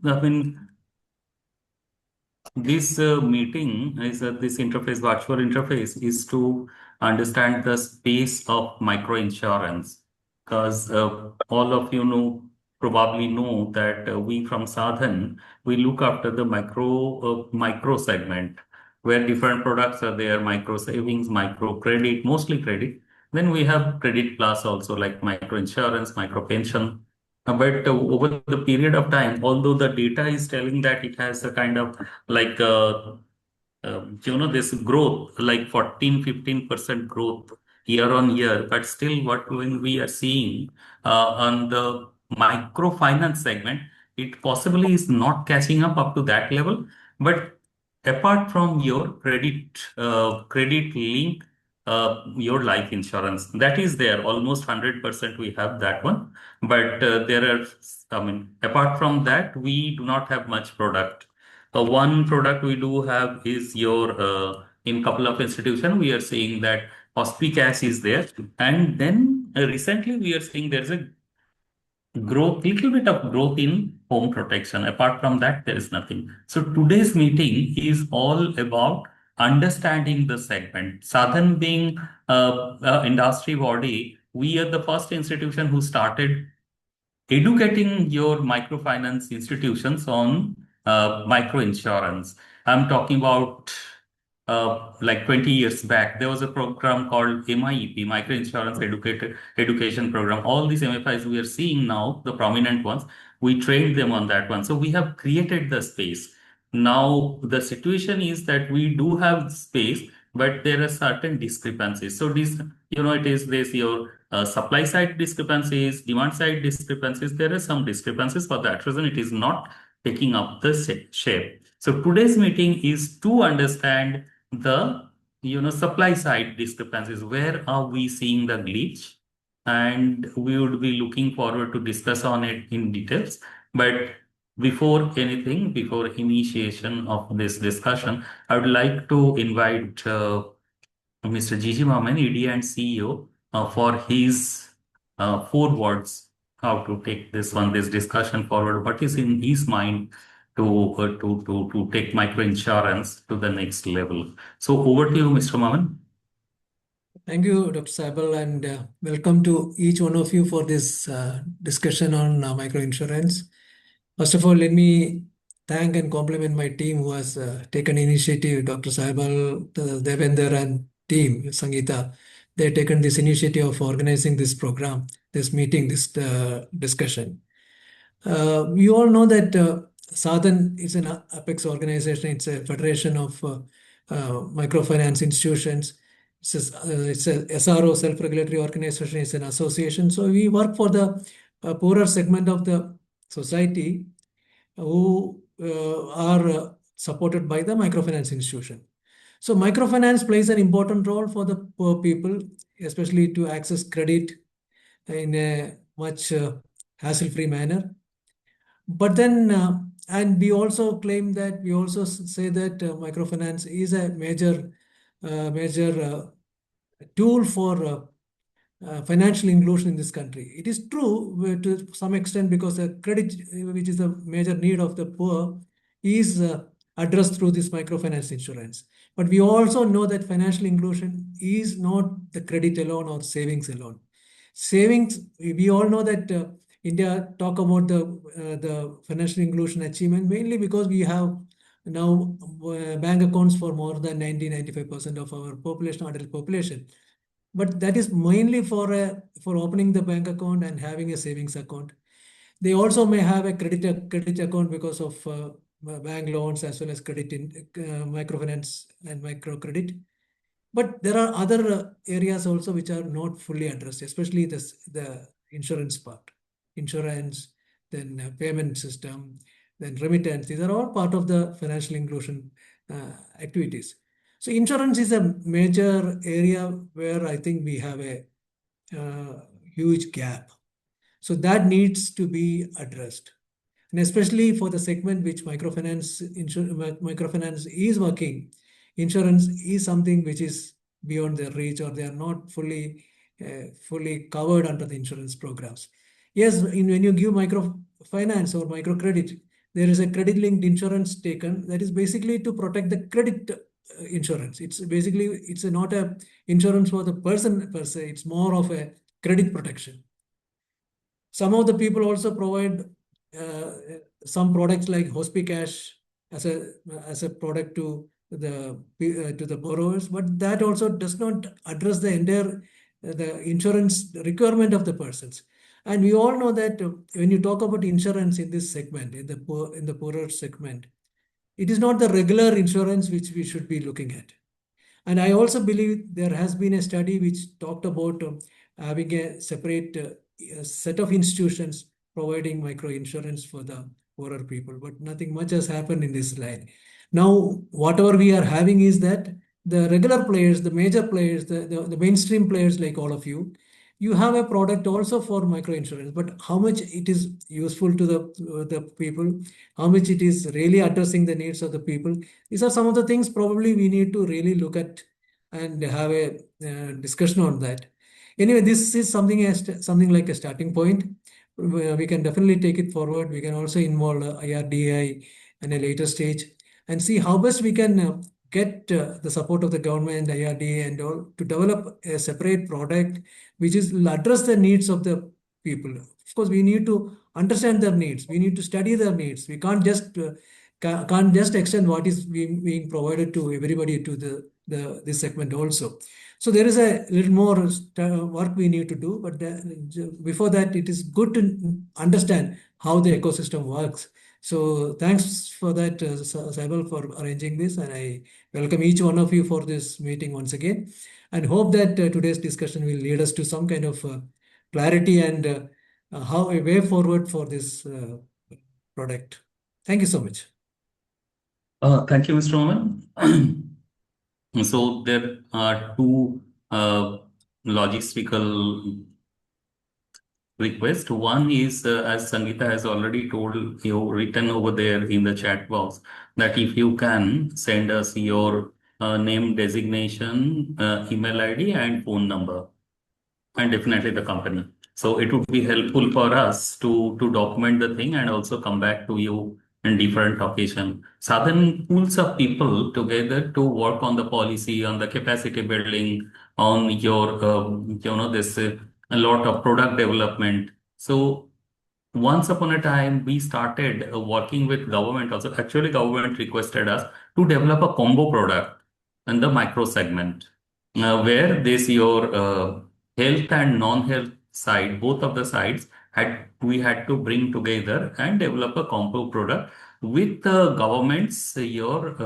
I mean, this meeting is this interface, virtual interface, is to understand the space of microinsurance. Because all of you probably know that we from Sadhan, we look after the micro segment where different products are there, micro savings, micro credit, mostly credit. Then we have credit plus also like micro insurance, micro pension. But over the period of time, although the data is telling that it has a kind of like this growth like 14-15% growth year on year, but still what when we are seeing on the microfinance segment, it possibly is not catching up to that level. But apart from your credit link, your life insurance that is there almost 100% we have that one. But there are, I mean, apart from that, we do not have much product. One product we do have is your in couple of institutions we are seeing that Hospicash is there, and then recently we are seeing there's a growth, little bit of growth in home protection. Apart from that, there is nothing. So today's meeting is all about understanding the segment. Southern being industry body, we are the first institution who started educating your microfinance institutions on micro insurance. I'm talking about like 20 years back, there was a program called MIEP, Micro Insurance Education Program. All these MFIs we are seeing now, the prominent ones, we trained them on that one. So we have created the space. Now the situation is that we do have space, but there are certain discrepancies. So this, it is this your supply side discrepancies, demand side discrepancies. There are some discrepancies. For that reason, it is not taking up the shape. So today's meeting is to understand the supply side discrepancies. Where are we seeing the glitch? And we would be looking forward to discuss on it in details. But before anything, before initiation of this discussion, I would like to invite Mr. Gigi Maman, ED and CEO, for his four words how to take this discussion forward. What is in his mind to take microinsurance to the next level? So over to you, Mr. Maman. Thank you, Dr. Saibal, and welcome to each one of you for this discussion on microinsurance. First of all, let me thank and compliment my team who has taken initiative, Dr. Saibal, Devender, and team, Sangeeta. They've taken this initiative of organizing this program, this meeting, this discussion. We all know that Sadhan is an apex organization. It's a federation of microfinance institutions. It's a SRO, self-regulatory organization. It's an association. So we work for the poorer segment of the society who are supported by the microfinance institution. So microfinance plays an important role for the poor people, especially to access credit in a much hassle-free manner. But then, and we also claim that, we also say that microfinance is a major tool for financial inclusion in this country. It is true to some extent because the credit, which is the major need of the poor, is addressed through this microfinance insurance. But we also know that financial inclusion is not the credit alone or savings alone. Savings, we all know that India talk about the financial inclusion achievement mainly because we have now bank accounts for more than 90-95% of our population, adult population. But that is mainly for opening the bank account and having a savings account. They also may have a credit account because of bank loans as well as credit in microfinance and microcredit. But there are other areas also which are not fully addressed, especially the insurance part. Insurance, then payment system, then remittance. These are all part of the financial inclusion activities. So insurance is a major area where I think we have a huge gap. So that needs to be addressed. And especially for the segment which microfinance is working, insurance is something which is beyond their reach, or they are not fully covered under the insurance programs. Yes, when you give microfinance or microcredit, there is a credit linked insurance taken that is basically to protect the credit insurance. It's basically, it's not a insurance for the person per se, it's more of a credit protection. Some of the people also provide uh, some products like Hospicash as a product to the borrowers, but that also does not address the entire the insurance requirement of the persons. And we all know that when you talk about insurance in this segment, in the poorer segment, it is not the regular insurance which we should be looking at. And I also believe there has been a study which talked about having a separate set of institutions providing micro insurance for the poorer people, but nothing much has happened in this line. Now, whatever we are having is that the regular players, the major players, the mainstream players like all of you have a product also for micro insurance, but how much it is useful to the people, how much it is really addressing the needs of the people, these are some of the things probably we need to really look at and have a discussion on that. Anyway, this is something like a starting point. We can definitely take it forward. We can also involve IRDI in a later stage and see how best we can get the support of the government, IRDA, and all to develop a separate product which will address the needs of the people. Of course, we need to understand their needs. We need to study their needs. We can't just extend what is being provided to everybody to this segment also. So there is a little more work we need to do, but before that, it is good to understand how the ecosystem works. So thanks for that, Saibal, for arranging this, and I welcome each one of you for this meeting once again, and hope that today's discussion will lead us to some kind of clarity and how a way forward for this product. Thank you so much. Thank you, Mr. Mohan. So there are two logistical requests. One is, as Sangeeta has already told you, written over there in the chat box, that if you can send us your name, designation, email ID, and phone number, and definitely the company. So it would be helpful for us to document the thing and also come back to you in different occasion. Southern pools of people together to work on the policy, on the capacity building, on your this a lot of product development. So once upon a time, we started working with government also. Actually, government requested us to develop a combo product in the micro segment, where this your health and non-health side, both of the sides, we had to bring together and develop a combo product with the government's your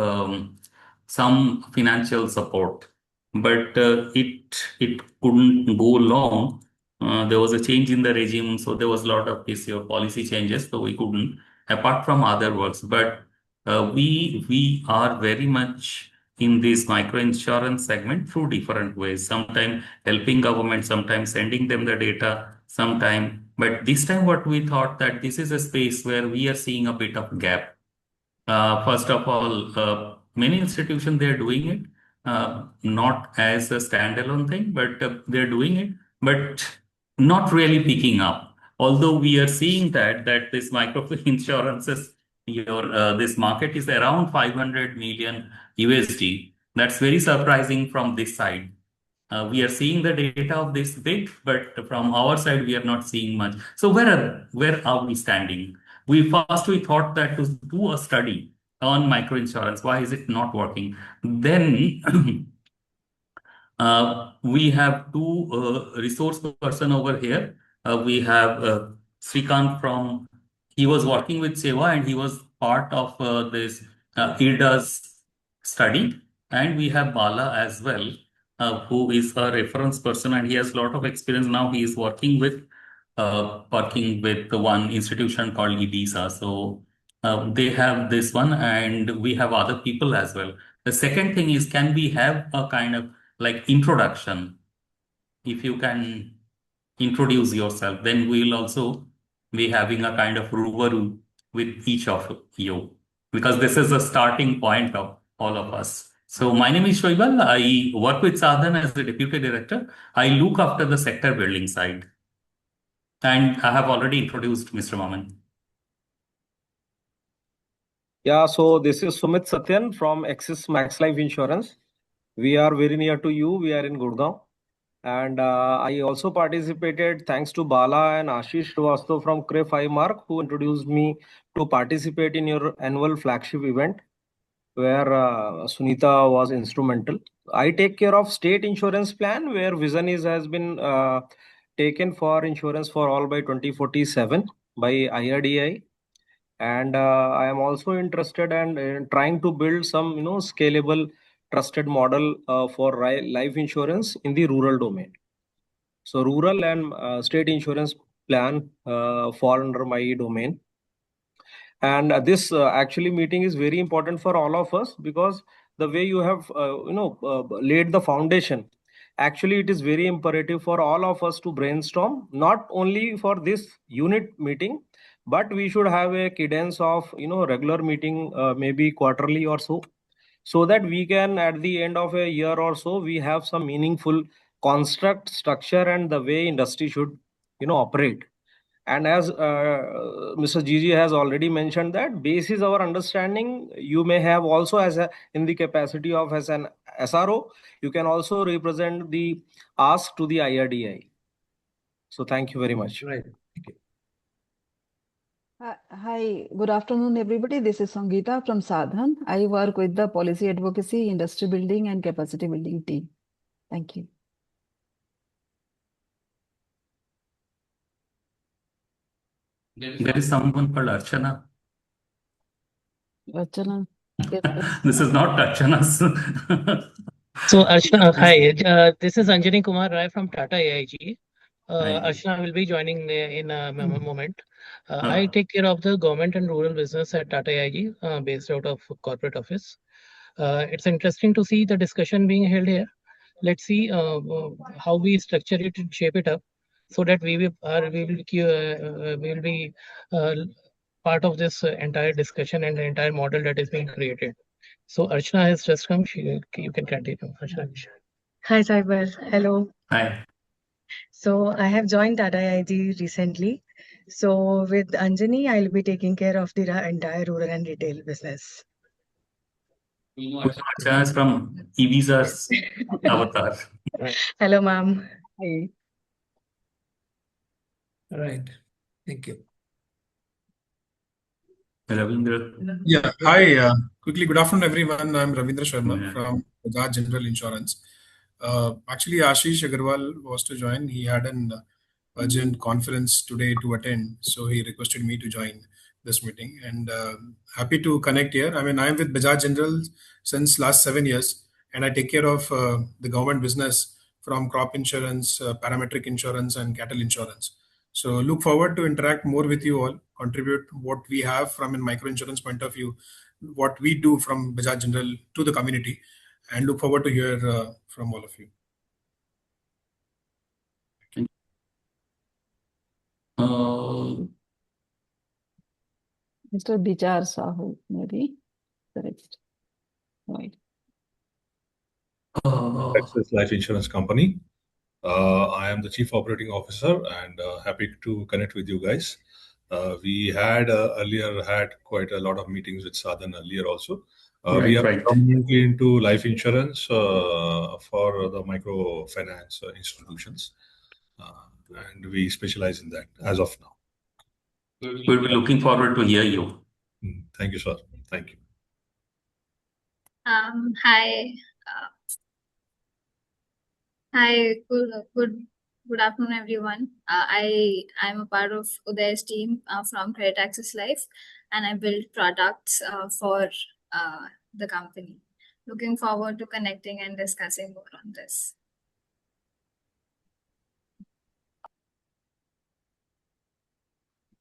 some financial support. But it couldn't go long. There was a change in the regime, so there was a lot of this your policy changes, so we couldn't, apart from other works. But we are very much in this micro insurance segment through different ways. Sometimes helping government, sometimes sending them the data, sometime. But this time, what we thought that this is a space where we are seeing a bit of gap. First of all, many institutions they are doing it not as a standalone thing, but they're doing it, but not really picking up. Although we are seeing that this micro insurances, your this market is around 500 million USD. That's very surprising from this side. We are seeing the data of this big, but from our side, we are not seeing much. So where are we standing? We thought that to do a study on microinsurance, why is it not working? Then we have two resource person over here. We have Srikant from, he was working with Seva and he was part of this IRDA's study. And we have Bala as well, who is a reference person and he has a lot of experience now. He is working with one institution called IDISA. So they have this one and we have other people as well. The second thing is, can we have a kind of like introduction? If you can introduce yourself, then we'll also be having a kind of rubaru with each of you, because this is the starting point of all of us. So my name is Shoibal. I work with Sadhan as the deputy director. I look after the sector building side. And I have already introduced Mr. Maman. Yeah, so this is Sumit Satyan from Axis Max Life Insurance. We are very near to you. We are in Gurgaon. And I also participated thanks to Bala and Ashish Srivastava from CREF Mark, who introduced me to participate in your annual flagship event, where Sunita was instrumental. I take care of state insurance plan, where vision is has been taken for insurance for all by 2047 by IRDI. And I am also interested and trying to build some scalable trusted model for life insurance in the rural domain. So rural and state insurance plan fall under my domain. And this actually meeting is very important for all of us, because the way you have laid the foundation, actually it is very imperative for all of us to brainstorm, not only for this unit meeting, but we should have a cadence of regular meeting, maybe quarterly or so, so that we can at the end of a year or so we have some meaningful construct structure and the way industry should operate. And as Mr. Gigi has already mentioned, that basis our understanding, you may have also as a in the capacity of as an SRO, you can also represent the ask to the IRDI. So thank you very much. Right. Thank you. Hi, good afternoon, everybody. This is Sangeeta from Sadhan. I work with the policy advocacy, industry building, and capacity building team. Thank you. There is someone called Archana. Archana, yes, This is not Archana's. So, Archana, hi. This is Anjani Kumar Rai from Tata AIG. Hi. Archana will be joining in a moment. Ah. I take care of the government and rural business at Tata AIG, based out of corporate office. It's interesting to see the discussion being held here. Let's see how we structure it and shape it up, so that we will be part of this entire discussion and the entire model that is being created. So Archana has just come. You can continue, Archana. Hi, Cyber. Hello. Hi. So I have joined Tata IIG recently. So with Anjani, I'll be taking care of the entire rural and retail business. Archana is from Ibiza's avatar. Hello, ma'am. Hi. Right. Thank you. Ravindra. Yeah, hi. Quickly, good afternoon, everyone. I'm Ravindra Sharma Yeah. from Bajaj General Insurance. Actually, Ashish Agarwal was to join. He had an urgent conference today to attend, so he requested me to join this meeting. And happy to connect here. I mean, I'm with Bajaj General since last 7 years, and I take care of the government business from crop insurance, parametric insurance, and cattle insurance. So look forward to interact more with you all, contribute what we have from a micro insurance point of view, what we do from Bajaj General to the community, and look forward to hear from all of you. Mr. Bichar Sahu, maybe. Correct. Right. Axis Life Insurance Company. I am the Chief Operating Officer and happy to connect with you guys. We had earlier had quite a lot of meetings with Sadhan earlier also. We are predominantly into life insurance for the microfinance institutions, and we specialize in that as of now. We'll be looking forward to hear you. Thank you, sir. Thank you. Hi. Hi. Good afternoon, everyone. I'm a part of Uday's team from Credit Access Life, and I build products for the company. Looking forward to connecting and discussing more on this.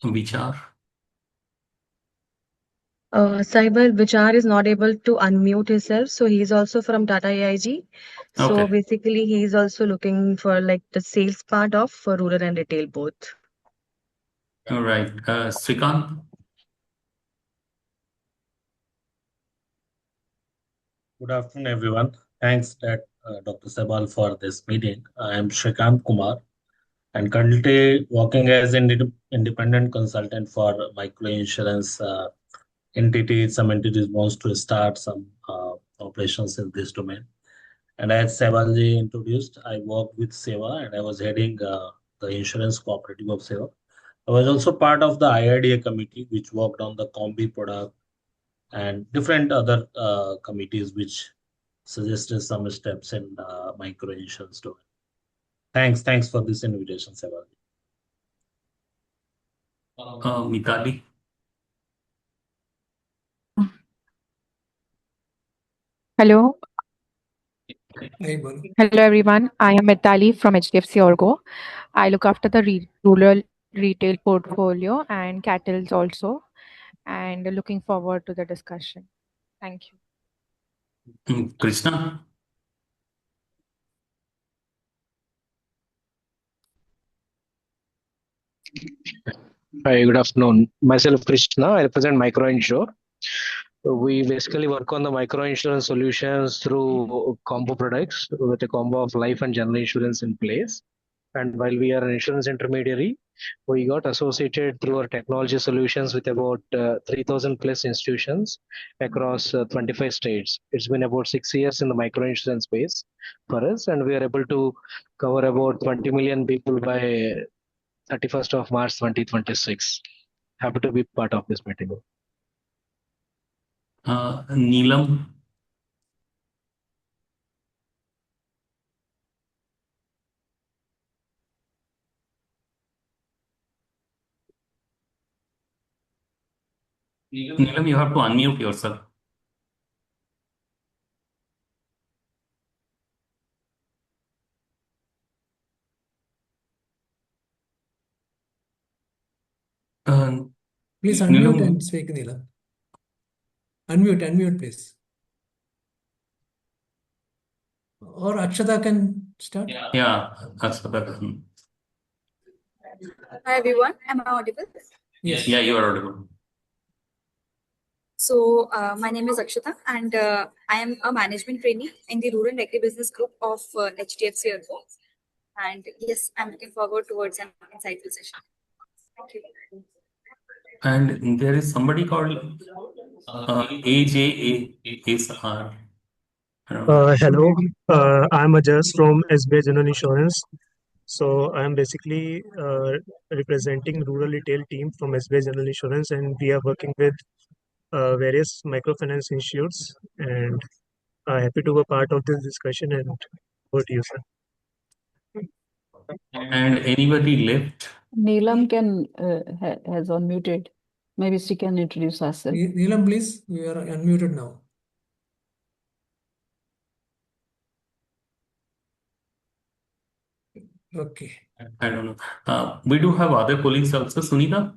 Vichar. Cyber Vichar is not able to unmute himself, so he's also from Tata AIG. So Okay. basically, he's also looking for like the sales part of for rural and retail both. All right. Srikant. Good afternoon, everyone. Thanks, Dr. Sabal, for this meeting. I am Shrikant Kumar, and currently working as an independent consultant for micro insurance some entities wants to start some operations in this domain. And as Sevalji introduced, I worked with Seva and I was heading the insurance cooperative of Seva. I was also part of the IRDA committee, which worked on the Combi product and different other committees which suggested some steps in micro insurance domain. Thanks for this invitation, Sevalji. Mitali. Hello. Hi, Balu. Hello, everyone. I am Mitali from HDFC Orgo. I look after the rural retail portfolio and cattle also, and looking forward to the discussion. Thank you. Krishna. Hi, good afternoon. Myself, Krishna. I represent MicroInsure. We basically work on the micro insurance solutions through combo products with a combo of life and general insurance in place. And while we are an insurance intermediary, we got associated through our technology solutions with about 3,000 plus institutions across 25 states. It's been about 6 years in the micro insurance space for us, and we are able to cover about 20 million people by 31st of March 2026. Happy to be part of this meeting. Neelam. Neelam, you have to unmute yourself. Please unmute and speak, Neelam. Unmute, please. Or Akshata can start. Yeah, Akshata. Hi everyone, am I audible? Yes. Yeah, you are audible. So my name is Akshata and I am a management trainee in the Rural Agribusiness Group of HDFC Urgo. And yes, I'm looking forward towards an insightful session. Thank you. And there is somebody called AJASR. Hello, I'm Ajas from SBI General Insurance. So I'm basically representing rural retail team from SBI General Insurance, and we are working with various microfinance institutes. And happy to be a part of this discussion. And over to you, sir. And anybody left? Neelam has unmuted. Maybe she can introduce herself. Neelam, please. You are unmuted now. Okay. I don't know. We do have other colleagues also. Sunita?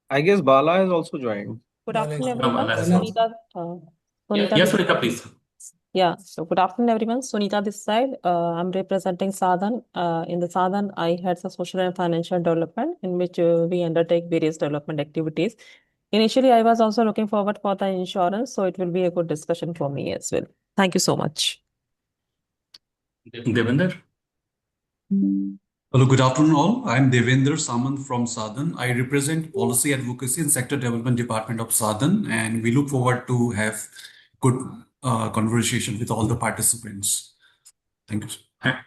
I guess Bala has also joined. Good afternoon, Bala everyone. is- Sunita, Yes, Sunita, please. Yeah, so good afternoon, everyone. Sunita this side. I'm representing Sadhan. In the Sadhan, I had the social and financial development in which we undertake various development activities. Initially, I was also looking forward for the insurance, so it will be a good discussion for me as well. Thank you so much. Devinder? Hello, good afternoon all. I'm Devendra Samant from Sadhan. I represent Policy Advocacy and Sector Development Department of Sadhan, and we look forward to have good conversation with all the participants. Thank you.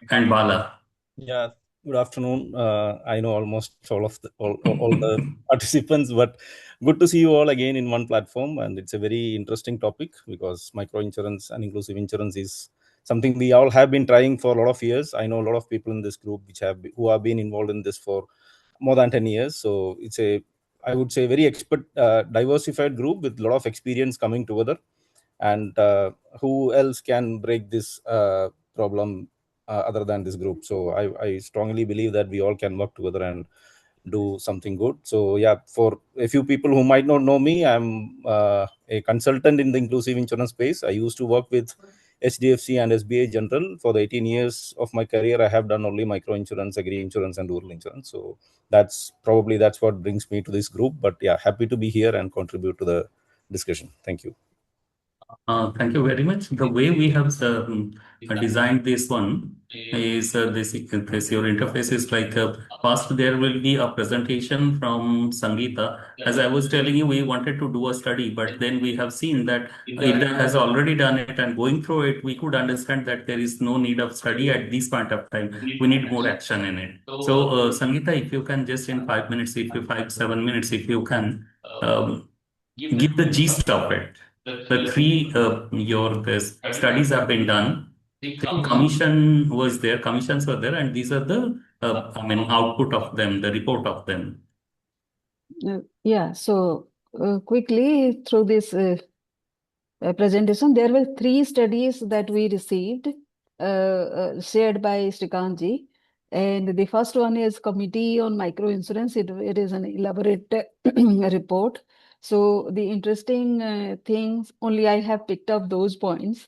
And Bala? Yeah, good afternoon. I know almost all the participants, but good to see you all again in one platform. And it's a very interesting topic because micro insurance and inclusive insurance is something we all have been trying for a lot of years. I know a lot of people in this group who have been involved in this for more than 10 years. So it's I would say, very diversified group with a lot of experience coming together. And who else can break this problem other than this group? So I strongly believe that we all can work together and do something good. So yeah, for a few people who might not know me, I'm a consultant in the inclusive insurance space. I used to work with HDFC and SBI General for the 18 years of my career. I have done only micro insurance, agri insurance, and rural insurance. So that's what brings me to this group. But yeah, happy to be here and contribute to the discussion. Thank you. Thank you very much. The way we have designed this one is this your interface is like first there will be a presentation from Sangeeta. As I was telling you, we wanted to do a study, but then we have seen that Ida has already done it, and going through it, we could understand that there is no need of study at this point of time. We need more action in it. So, Sangeeta, if you can just in 5 minutes, if you 5 7 minutes, if you can give the gist of it. The three your this studies have been done. The commissions were there, and these are the output of them, the report of them. Yeah, so quickly through this presentation, there were 3 studies that we received, shared by Srikantji. And the first one is Committee on Micro Insurance. It is an elaborate report. So the interesting things, only I have picked up those points.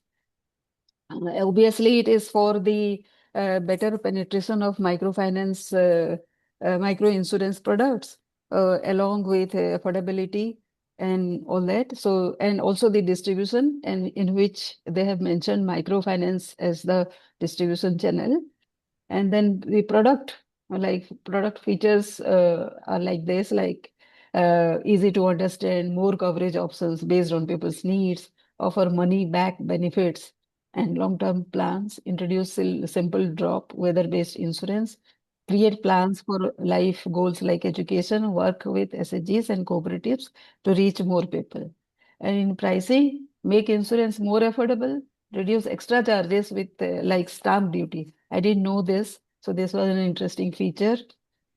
Obviously, it is for the better penetration of microfinance, micro insurance products, along with affordability and all that. So, and also the distribution, and in which they have mentioned microfinance as the distribution channel. And then the product features are like this, like easy to understand, more coverage options based on people's needs, offer money back benefits and long-term plans, introduce simple drop weather-based insurance, create plans for life goals like education, work with SHGs and cooperatives to reach more people. And in pricing, make insurance more affordable, reduce extra charges with like stamp duty. I didn't know this, so this was an interesting feature,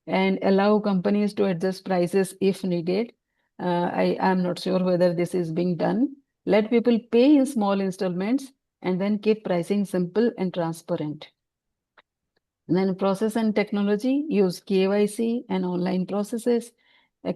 and allow companies to adjust prices if needed. I am not sure whether this is being done. Let people pay in small installments and then keep pricing simple and transparent. And then process and technology, use KYC and online processes,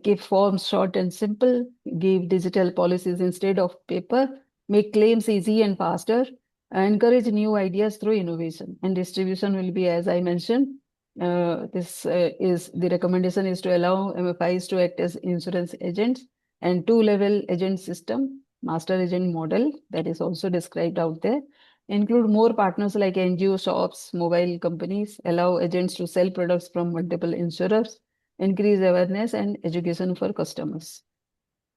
keep forms short and simple, give digital policies instead of paper, make claims easy and faster, encourage new ideas through innovation. And distribution will be, as I mentioned, the recommendation is to allow MFIs to act as insurance agents, and 2-level agent system, master agent model, that is also described out there. Include more partners like NGO shops, mobile companies, allow agents to sell products from multiple insurers, increase awareness and education for customers.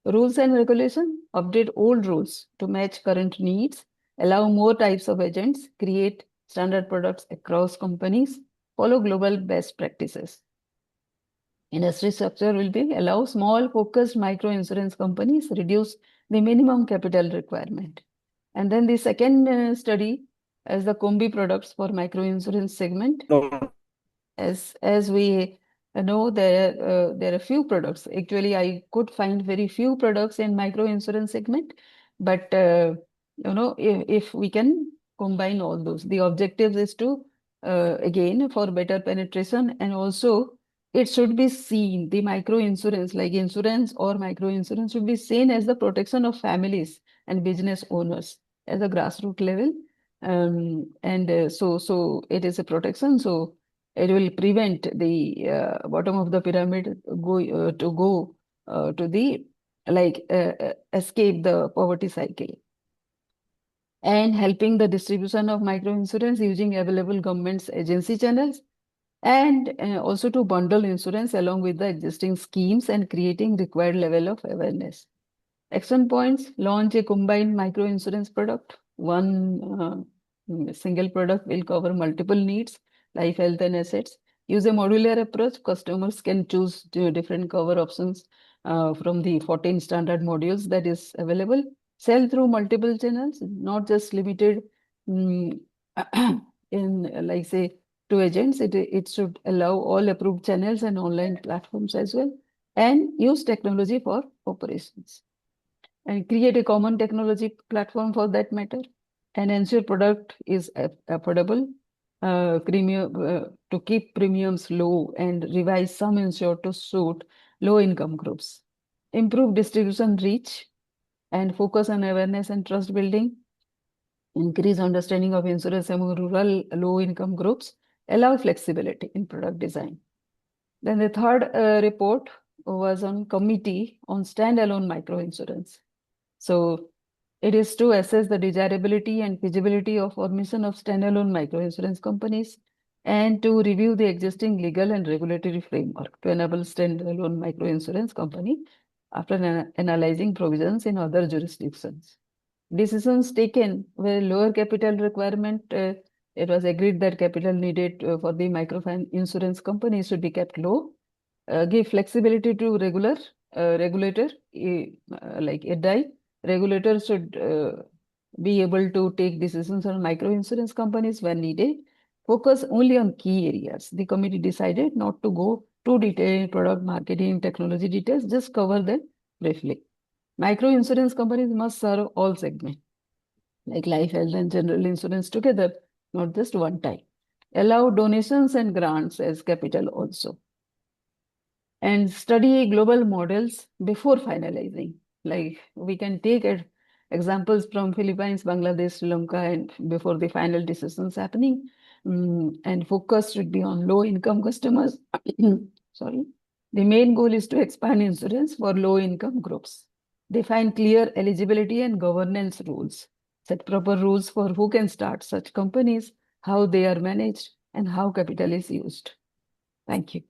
Rules and regulation, update old rules to match current needs, allow more types of agents, create standard products across companies, follow global best practices. Industry structure will be allow small focused micro insurance companies, reduce the minimum capital requirement. And then the second study as the combi products for micro insurance segment. As we know, there are few products. Actually, I could find very few products in micro insurance segment, but if we can combine all those, the objective is to again for better penetration, and also it should be seen, the micro insurance like insurance or micro insurance should be seen as the protection of families and business owners as a grassroots level. So it is a protection. So it will prevent the bottom of the pyramid to go to the escape the poverty cycle, and helping the distribution of micro insurance using available government's agency channels, and also to bundle insurance along with the existing schemes and creating required level of awareness. Action points: launch a combined micro insurance product. One single product will cover multiple needs, life, health, and assets. Use a modular approach. Customers can choose different cover options from the 14 standard modules that is available. Sell through multiple channels, not just limited in like say to agents. It should allow all approved channels and online platforms as well. And use technology for operations. And create a common technology platform for that matter, and ensure product is affordable, to keep premiums low and revise some insured to suit low income groups. Improve distribution reach and focus on awareness and trust building. Increase understanding of insurance among rural low income groups. Allow flexibility in product design. Then the third report was on committee on standalone micro insurance. So It is to assess the desirability and feasibility of formation of standalone microinsurance companies and to review the existing legal and regulatory framework to enable standalone microinsurance company after analyzing provisions in other jurisdictions. Decisions taken were lower capital requirement. It was agreed that capital needed for the microinsurance companies should be kept low, give flexibility to regulator like EDI. Regulators should be able to take decisions on microinsurance companies when needed. Focus only on key areas. The committee decided not to go too detailed product marketing, technology details, just cover them briefly. Microinsurance companies must serve all segments, like life, health, and general insurance together, not just one type. Allow donations and grants as capital also. And study global models before finalizing. Like we can take examples from Philippines, Bangladesh, Sri Lanka, and before the final decisions happening. And focus should be on low income customers. Sorry. The main goal is to expand insurance for low income groups. Define clear eligibility and governance rules. Set proper rules for who can start such companies, how they are managed, and how capital is used. Thank you.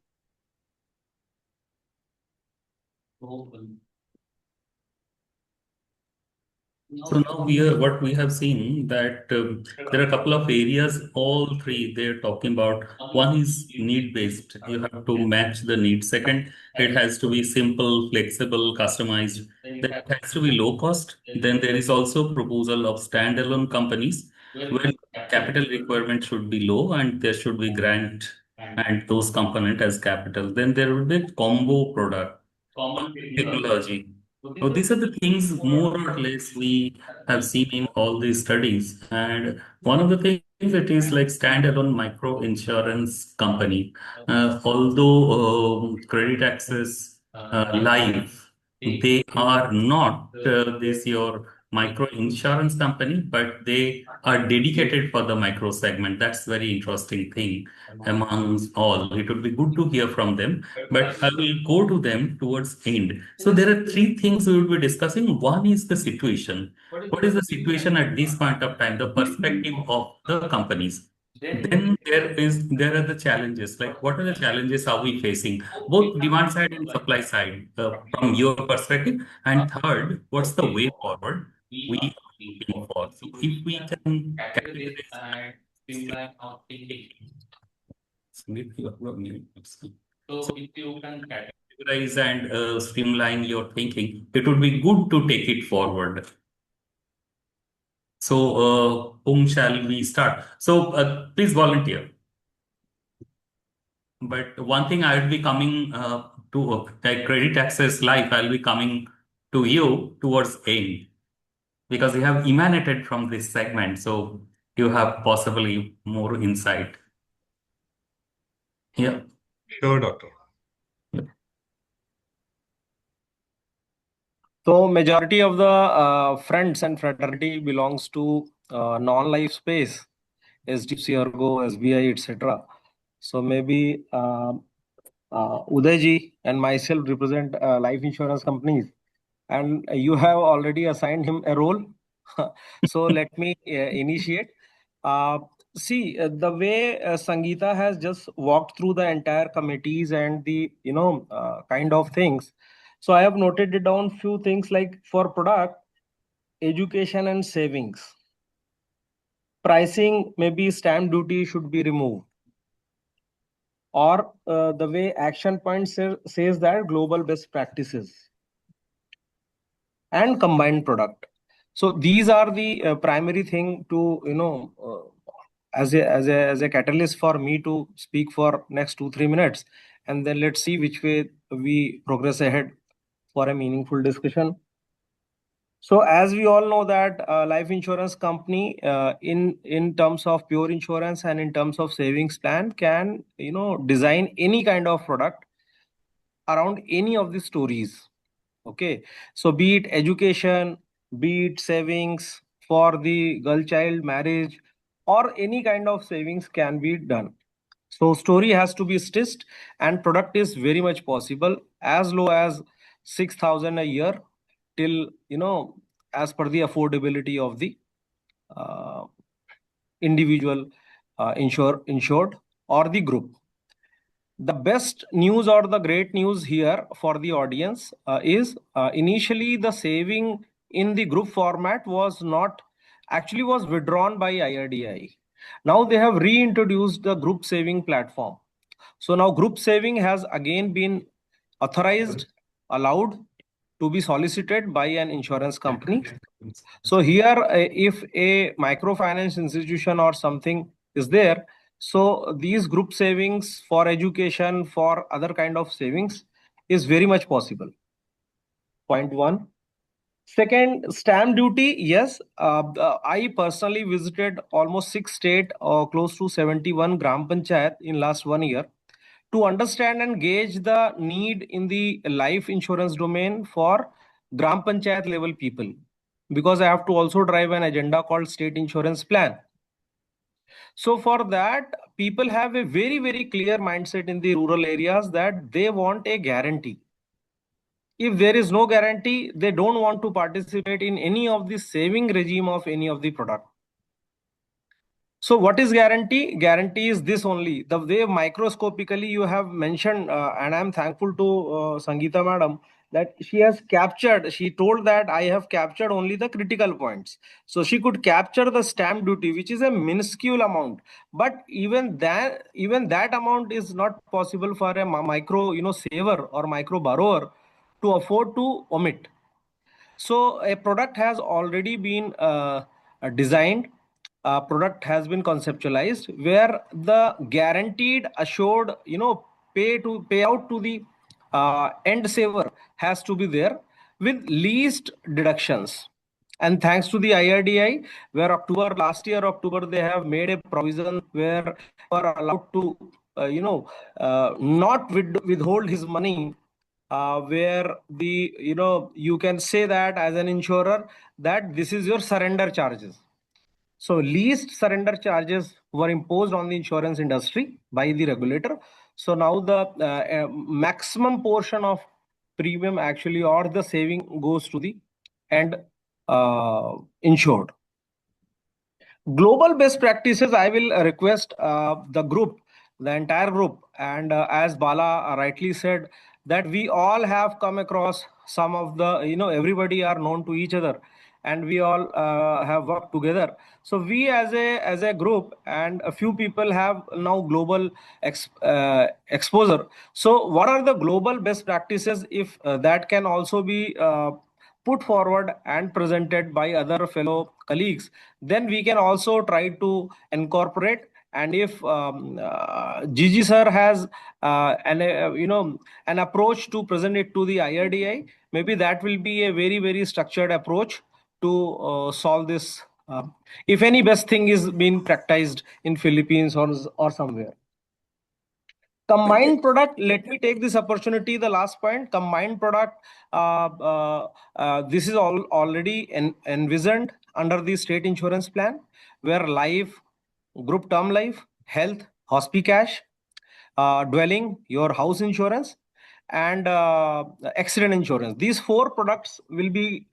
So now what we have seen that there are a couple of areas, all three they're talking about. One is need based. You have to match the need. Second, it has to be simple, flexible, customized. Then it has to be low cost. Then there is also proposal of standalone companies where capital requirement should be low and there should be grant and those component as capital. Then there will be combo product, technology. So these are the things more or less we have seen in all these studies. And one of the things it is like standalone micro insurance company. Although credit access life, they are not this your micro insurance company, but they are dedicated for the micro segment. That's very interesting thing amongst all. It would be good to hear from them, but I will go to them towards end. So there are three things we will be discussing. One is the situation. What is the situation at this point of time? The perspective of the companies. Then there are the challenges. Like what are the challenges are we facing? Both demand side and supply side from your perspective. And third, what's the way forward we are looking for? So if we can categorize so if you can categorize and streamline your thinking, it would be good to take it forward. So, whom shall we start? So, please volunteer. But one thing I will be coming to credit access life, I'll be coming to you towards end because you have emanated from this segment. So, you have possibly more insight. Yeah. Sure, doctor. So majority of the friends and fraternity belongs to non-life space, HDFC, Ergo, SBI, etc. So maybe Udayji and myself represent life insurance companies, and you have already assigned him a role. So let me initiate. The way Sangeeta has just walked through the entire committees and the kind of things. So I have noted it down few things like for product, education and savings. Pricing, maybe stamp duty should be removed. Or the way action point says that global best practices and combined product. So these are the primary thing to as a catalyst for me to speak for next 2-3 minutes, and then let's see which way we progress ahead for a meaningful discussion. So as we all know that life insurance company in terms of pure insurance and in terms of savings plan can design any kind of product around any of the stories. Okay, so be it education, be it savings for the girl child marriage, or any kind of savings can be done. So story has to be stitched, and product is very much possible as low as 6,000 a year till as per the affordability of the individual insured or the group. The best news or the great news here for the audience is initially the saving in the group format was withdrawn by IRDAI. Now they have reintroduced the group saving platform. So now group saving has again been authorized, allowed to be solicited by an insurance company. So here, if a microfinance institution or something is there, so these group savings for education, for other kind of savings is very much possible. Point one. Second, stamp duty. Yes, I personally visited almost 6 states or close to 71 gram panchayat in last 1 year to understand and gauge the need in the life insurance domain for gram panchayat level people, because I have to also drive an agenda called state insurance plan. So for that, people have a very, very clear mindset in the rural areas that they want a guarantee. If there is no guarantee, they don't want to participate in any of the saving regime of any of the product. So what is guarantee? Guarantee is this only. The way microscopically you have mentioned, and I'm thankful to Sangeeta madam that she told that I have captured only the critical points. So she could capture the stamp duty, which is a minuscule amount. But even that amount is not possible for a micro, saver or micro borrower to afford to omit. So a product has already been designed, a product has been conceptualized where the guaranteed assured, payout to the end saver has to be there with least deductions. And thanks to the IRDI, where last year October, they have made a provision where you are allowed to, not withhold his money, where you can say that as an insurer that this is your surrender charges. So least surrender charges were imposed on the insurance industry by the regulator. So now the maximum portion of premium actually or the saving goes to the end insured. Global best practices, I will request the entire group, and as Bala rightly said, that we all have come across some of the, everybody are known to each other, and we all have worked together. So we as a group and a few people have now global exposure. So what are the global best practices, if that can also be put forward and presented by other fellow colleagues, then we can also try to incorporate. And if Gigi sir has an approach to present it to the IRDI, maybe that will be a very, very structured approach to solve this. If any best thing is being practiced in Philippines or somewhere. Combined product, let me take this opportunity, the last point, combined product, this is already envisioned under the state insurance plan, where life, group term life, health, hospicash, dwelling, your house insurance, and accident insurance. These 4 products will be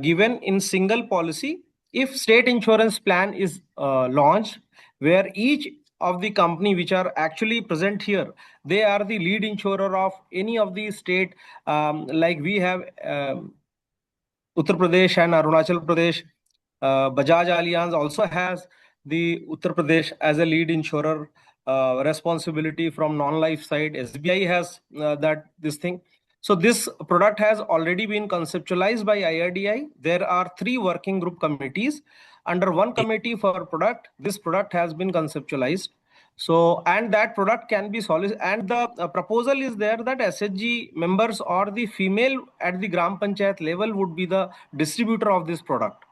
given in single policy if state insurance plan is launched, where each of the company which are actually present here, they are the lead insurer of any of the state, like we have Uttar Pradesh and Arunachal Pradesh. Bajaj Allianz also has the Uttar Pradesh as a lead insurer, responsibility from non-life side. SBI has this thing. So this product has already been conceptualized by IRDI. There are 3 working group committees. Under one committee for product, this product has been conceptualized. So, and that product can be solicited, and the proposal is there that SHG members or the female at the Gram Panchayat level would be the distributor of this product.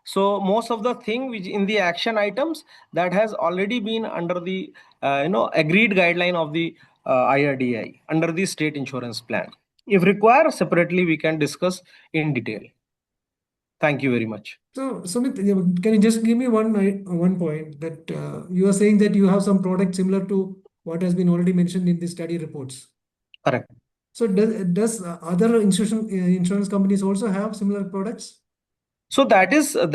So most of the thing which in the action items that has already been under the agreed guideline of the IRDI under the state insurance plan. If required, separately we can discuss in detail. Thank you very much. So, Sumit, can you just give me one point that you are saying that you have some product similar to what has been already mentioned in the study reports? Correct. So does other insurance companies also have similar products? So that is, sir,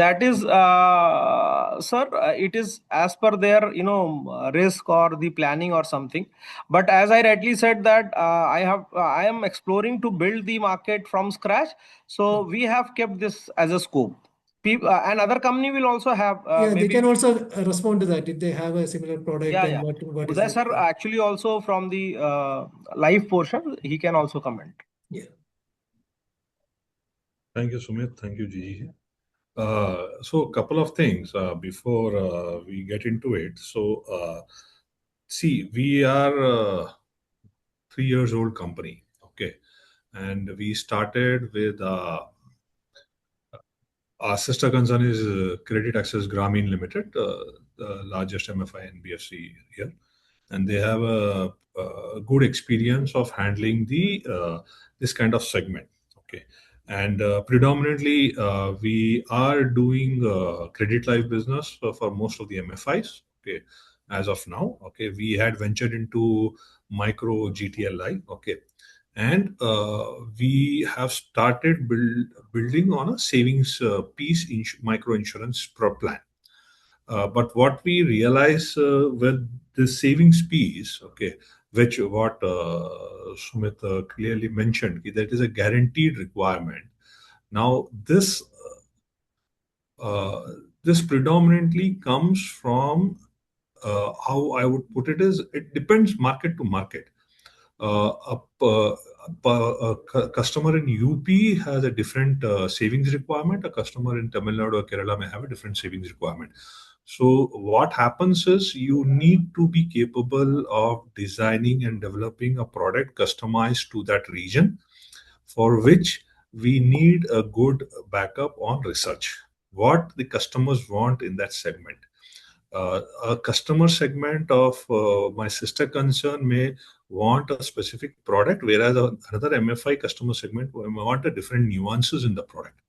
it is as per their, risk or the planning or something. But as I rightly said that I am exploring to build the market from scratch. So we have kept this as a scope. People, another company will also have Yeah, they maybe. can also respond to that if they have a similar product Yeah, and yeah. what is Uday it? sir actually also from the live portion, he can also comment. Yeah. Thank you, Sumit. Thank you, Gigi. So a couple of things before we get into it. So see, we are 3 years old company, okay, and we started with our sister concern is Credit Access Grameen Limited, the largest MFI NBFC here, and they have a good experience of handling the this kind of segment. Okay, and predominantly we are doing credit life business for most of the MFIs. Okay, as of now. Okay, we had ventured into micro GTLI. Okay, and we have started building on a savings piece micro insurance per plan. But what we realize with the savings piece, okay, which what Sumit clearly mentioned, that is a guaranteed requirement. Now, this predominantly comes from how I would put it is it depends market to market. A customer in UP has a different savings requirement. A customer in Tamil Nadu or Kerala may have a different savings requirement. So what happens is you need to be capable of designing and developing a product customized to that region, for which we need a good backup on research. What the customers want in that segment. A customer segment of my sister concern may want a specific product, whereas another MFI customer segment may want a different nuances in the product.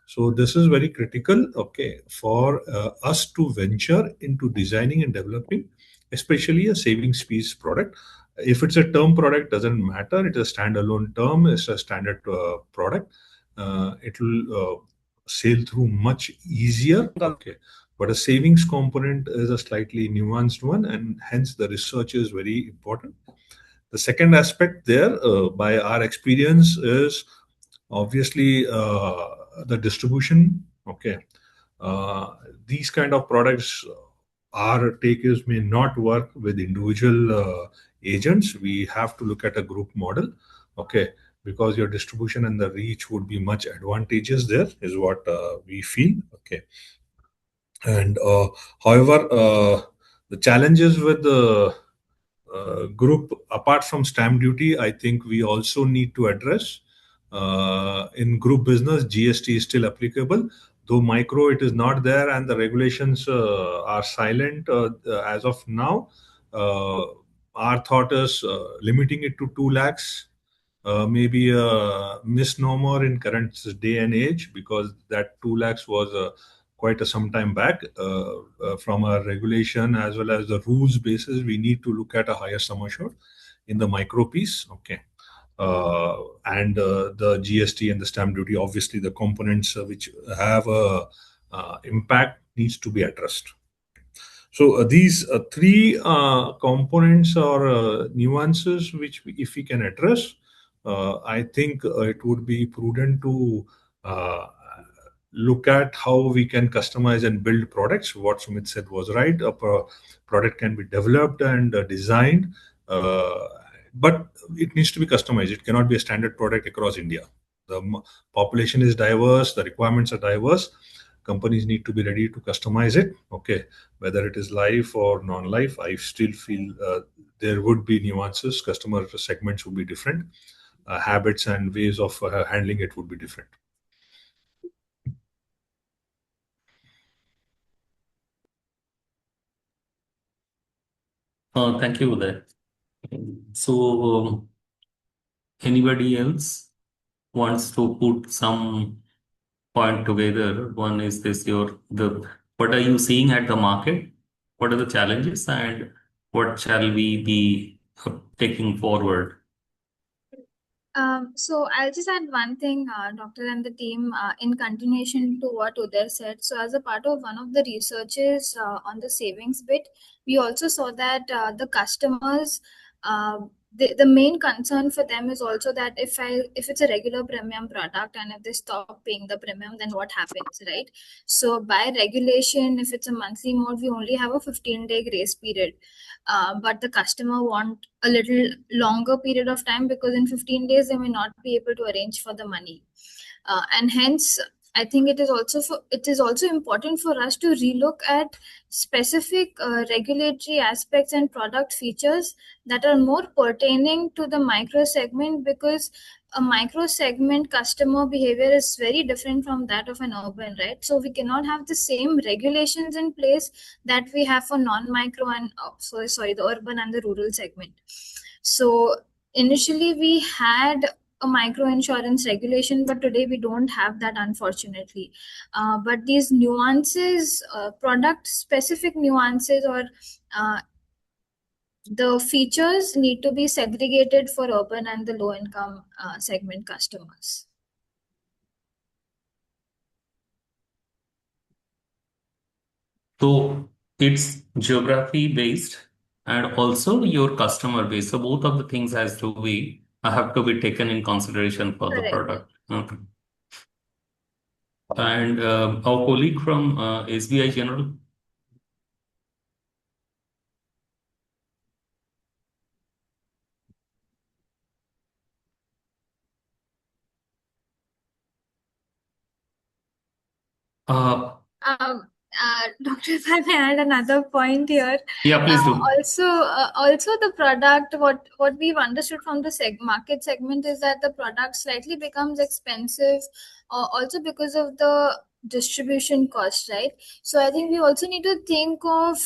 So this is very critical, okay, for us to venture into designing and developing, especially a savings piece product. If it's a term product, doesn't matter. It's a standalone term. It's a standard product. It will sail through much easier. Okay, but a savings component is a slightly nuanced one, and hence the research is very important. The second aspect there, by our experience, is obviously the distribution. Okay, these kind of products, our takers may not work with individual agents. We have to look at a group model. Okay, because your distribution and the reach would be much advantageous there, is what we feel. Okay, and however, the challenges with the group, apart from stamp duty, I think we also need to address. In group business, GST is still applicable, though micro it is not there, and the regulations are silent as of now. Our thought is limiting it to 2 lakhs. Maybe a misnomer in current day and age, because that 2 lakhs was quite some time back. From a regulation as well as the rules basis, we need to look at a higher sum assured in the micro piece. Okay. And the GST and the stamp duty, obviously the components which have a impact needs to be addressed. So these three components or nuances which if we can address, I think it would be prudent to look at how we can customize and build products. What Sumit said was right. A product can be developed and designed, but it needs to be customized. It cannot be a standard product across India. The population is diverse, the requirements are diverse. Companies need to be ready to customize it. Okay, whether it is life or non-life, I still feel there would be nuances. Customer segments would be different. Habits and ways of handling it would be different. Thank you, Uday. So, anybody else wants to put some point together? One is this: what are you seeing at the market? What are the challenges, and what shall we be taking forward? So I'll just add one thing, Doctor and the team, in continuation to what Uday said. So as a part of one of the researches on the savings bit, we also saw that the customers, the main concern for them is also that if it's a regular premium product and if they stop paying the premium, then what happens, right? So by regulation, if it's a monthly mode, we only have a 15-day grace period. But the customer want a little longer period of time because in 15 days they may not be able to arrange for the money, and hence I think it is also important for us to relook at specific regulatory aspects and product features that are more pertaining to the micro segment, because a micro segment customer behavior is very different from that of an urban, right? So we cannot have the same regulations in place that we have for non-micro and the urban and the rural segment. So initially we had a micro insurance regulation, but today we don't have that, unfortunately. But these nuances, product specific nuances, or the features need to be segregated for urban and the low income segment customers. So it's geography based and also your customer base. So both of the things have to be taken in consideration for the Correct. product. Okay. And our colleague from SBI General. Doctor, if I may add another point here. Yeah, please do. Also the product, what we've understood from the market segment is that the product slightly becomes expensive, also because of the distribution cost, right? So I think we also need to think of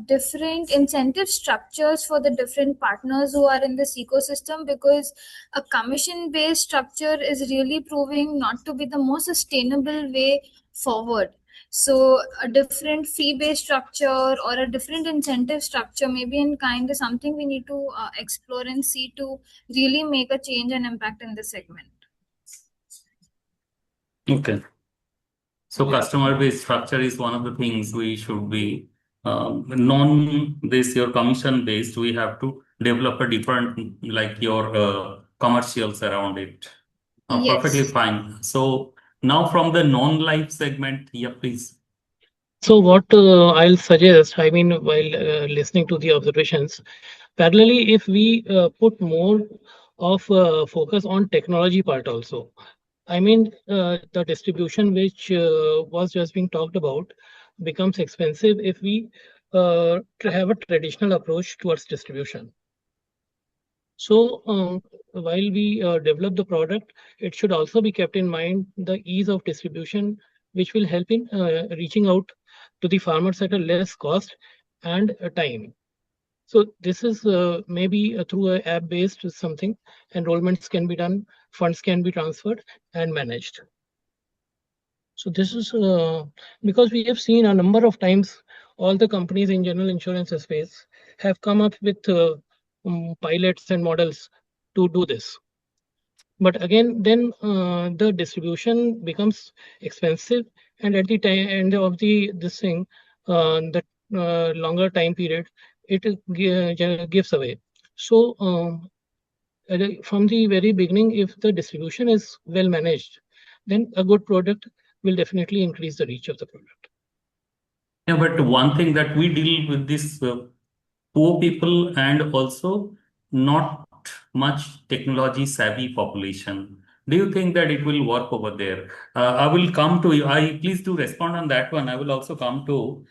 different incentive structures for the different partners who are in this ecosystem, because a commission-based structure is really proving not to be the most sustainable way forward. So a different fee-based structure or a different incentive structure, maybe in kind, is something we need to explore and see to really make a change and impact in the segment. Okay. So customer-based structure is one of the things we should be your commission-based. We have to develop a different, like your commercials around it. Yes. Perfectly fine. So now from the non-life segment, yeah, please. So what I'll suggest, I mean, while listening to the observations, parallelly, if we put more of focus on technology part also, I mean, the distribution which was just being talked about becomes expensive if we have a traditional approach towards distribution. So while we develop the product, it should also be kept in mind the ease of distribution, which will help in reaching out to the farmers at a less cost and time. So this is maybe through a app-based something. Enrollments can be done, funds can be transferred and managed. So this is because we have seen a number of times all the companies in general insurance space have come up with pilots and models to do this. But again, then the distribution becomes expensive, and at the end of this thing, the longer time period, it gives away. So from the very beginning, if the distribution is well managed, then a good product will definitely increase the reach of the product. Yeah, but one thing that we deal with this poor people and also not much technology savvy population. Do you think that it will work over there? I will come to you. Please do respond on that one. I will also come to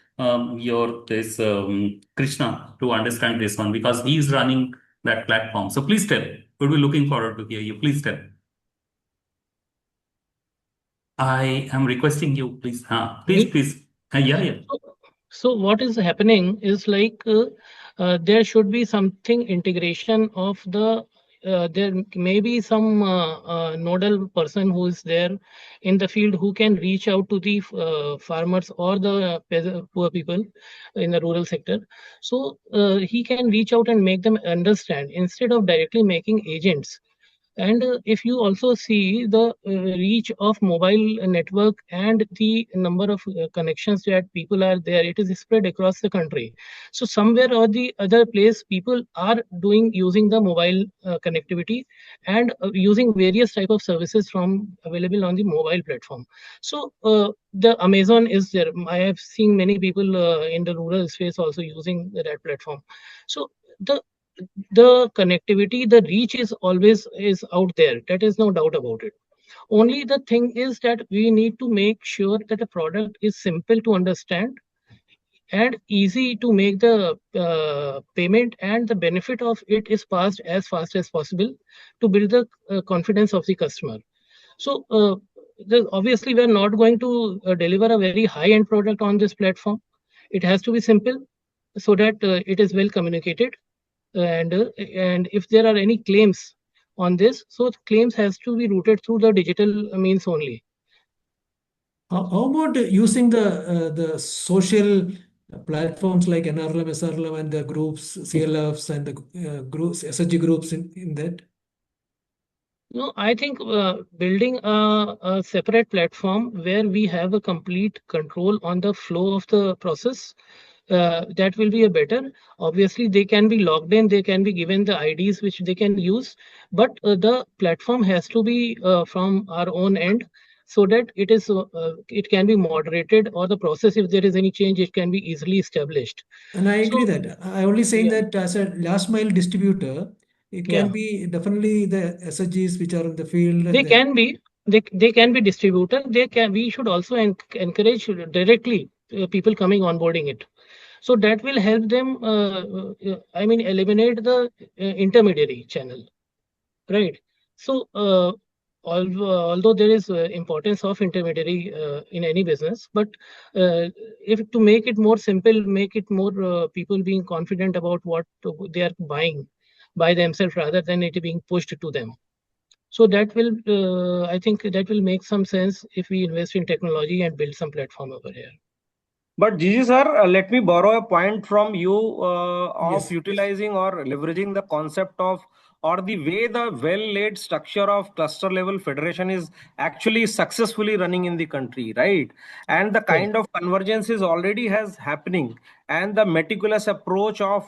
Krishna to understand this one because he is running that platform. So please tell. We'll be looking forward to hear you. Please tell. I am requesting you, please. Please. Yeah. So what is happening is like there should be something integration of the there may be some nodal person who is there in the field who can reach out to the farmers or the poor people in the rural sector. So he can reach out and make them understand instead of directly making agents. And if you also see the reach of mobile network and the number of connections that people are there, it is spread across the country. So somewhere or the other place, people are using the mobile connectivity and using various type of services from available on the mobile platform. So the Amazon is there. I have seen many people in the rural space also using that platform. So the connectivity, the reach is always is out there. That is no doubt about it. Only the thing is that we need to make sure that the product is simple to understand and easy to make the payment, and the benefit of it is passed as fast as possible to build the confidence of the customer. So obviously we are not going to deliver a very high-end product on this platform. It has to be simple so that it is well communicated, and if there are any claims on this, so the claims has to be routed through the digital means only. How about using the social platforms like NRLM, SRLM, and the groups, CLFs, and the groups, SHG groups in that? No, I think building a separate platform where we have a complete control on the flow of the process, that will be a better. Obviously, they can be logged in, they can be given the IDs which they can use, but the platform has to be from our own end, so that it can be moderated, or the process, if there is any change, it can be easily established. And I agree So, that. I only saying yeah, that as a last mile distributor, it yeah. can be definitely the SHGs which are in the field. They can be they can be distributor. We should also encourage directly people coming onboarding it. So that will help them. I mean, eliminate the intermediary channel, right? So although there is importance of intermediary in any business, but if to make it more simple, make it more people being confident about what they are buying by themselves rather than it being pushed to them. So that will, I think that will make some sense if we invest in technology and build some platform over here. But Gigi sir, let me borrow a point from you of Yes. utilizing or leveraging the concept of, or the way the well-laid structure of cluster level federation is actually successfully running in the country, right? And the kind of convergence is already has happening, and the meticulous approach of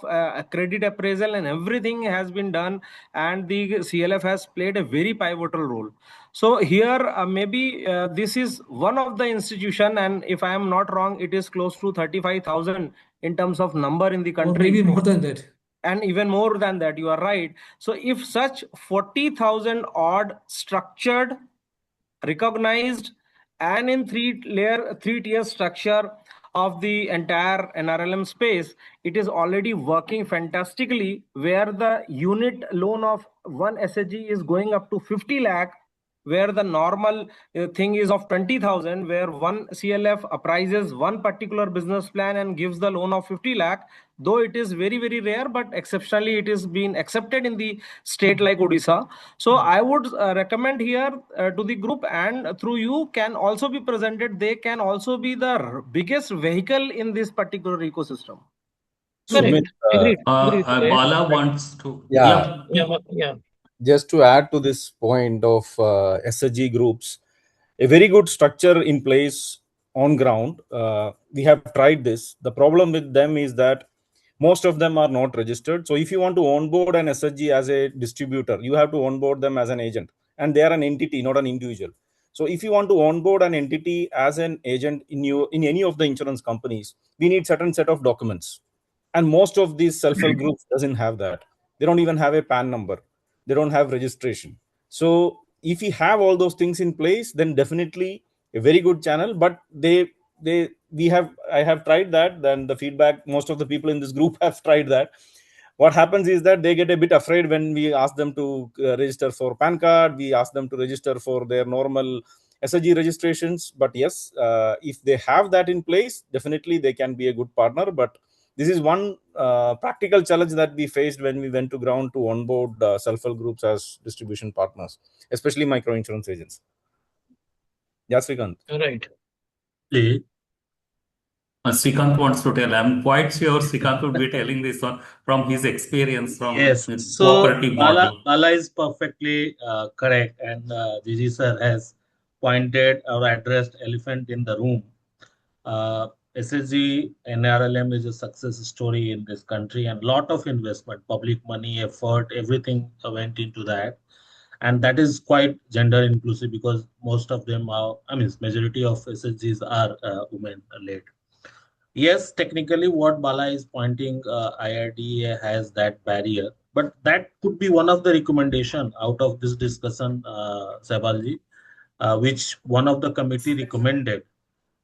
credit appraisal and everything has been done, and the CLF has played a very pivotal role. So here maybe this is one of the institution, and if I am not wrong, it is close to 35,000 in terms of number in the country. Or maybe more than that. And even more than that, you are right. So if such 40,000 odd structured, recognized, and in three-tier structure of the entire NRLM space, it is already working fantastically, where the unit loan of one SHG is going up to 50 lakh, where the normal thing is of 20,000, where one CLF apprises one particular business plan and gives the loan of 50 lakh, though it is very, very rare, but exceptionally it is being accepted in the state like Odisha. So I would recommend here to the group, and through you can also be presented, they can also be the biggest vehicle in this particular ecosystem. Correct. Agreed. Agreed. Bala wants to. Yeah. Yeah. Just to add to this point of SHG groups, a very good structure in place on ground. We have tried this. The problem with them is that most of them are not registered. So if you want to onboard an SHG as a distributor, you have to onboard them as an agent, and they are an entity, not an individual. So if you want to onboard an entity as an agent in any of the insurance companies, we need certain set of documents, and most of these self-help groups doesn't have that. They don't even have a PAN number. They don't have registration. So if we have all those things in place, then definitely a very good channel. But I have tried that. Then the feedback, most of the people in this group have tried that. What happens is that they get a bit afraid when we ask them to register for PAN card. We ask them to register for their normal SHG registrations. But yes, if they have that in place, definitely they can be a good partner. But this is one practical challenge that we faced when we went to ground to onboard self-help groups as distribution partners, especially micro insurance agents. Yeah, Srikanth. Right. Srikanth wants to tell. I'm quite sure Srikanth would be telling this one from his experience from Yes, so cooperative Bala, model. Bala is perfectly correct, and Gigi sir has pointed or addressed elephant in the room. Uh, SSG NRLM is a success story in this country, and lot of investment, public money, effort, everything went into that, and that is quite gender inclusive because most of them are, I mean, majority of SSGs are women led. Yes, technically, what Bala is pointing, IRDA has that barrier, but that could be one of the recommendation out of this discussion, Sebalji, which one of the committee recommended.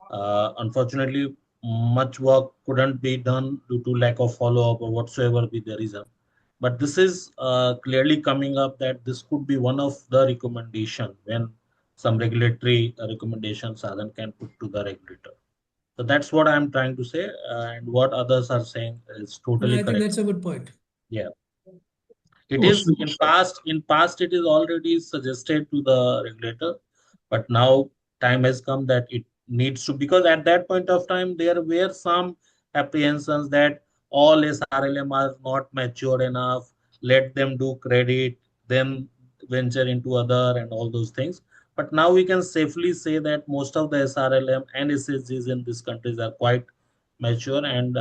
Unfortunately, much work couldn't be done due to lack of follow-up or whatsoever be the reason. But this is clearly coming up that this could be one of the recommendation when some regulatory recommendations Sadhan can put to the regulator. So that's what I'm trying to say, and what others are saying is totally I think correct. that's a good point. Yeah, it Oh, is in past it is already suggested to the regulator, but now time has come that it needs to, because at that point of time there were some apprehensions that all SRLM are not mature enough, let them do credit, then venture into other and all those things. But now we can safely say that most of the SRLM and SSGs in these countries are quite mature and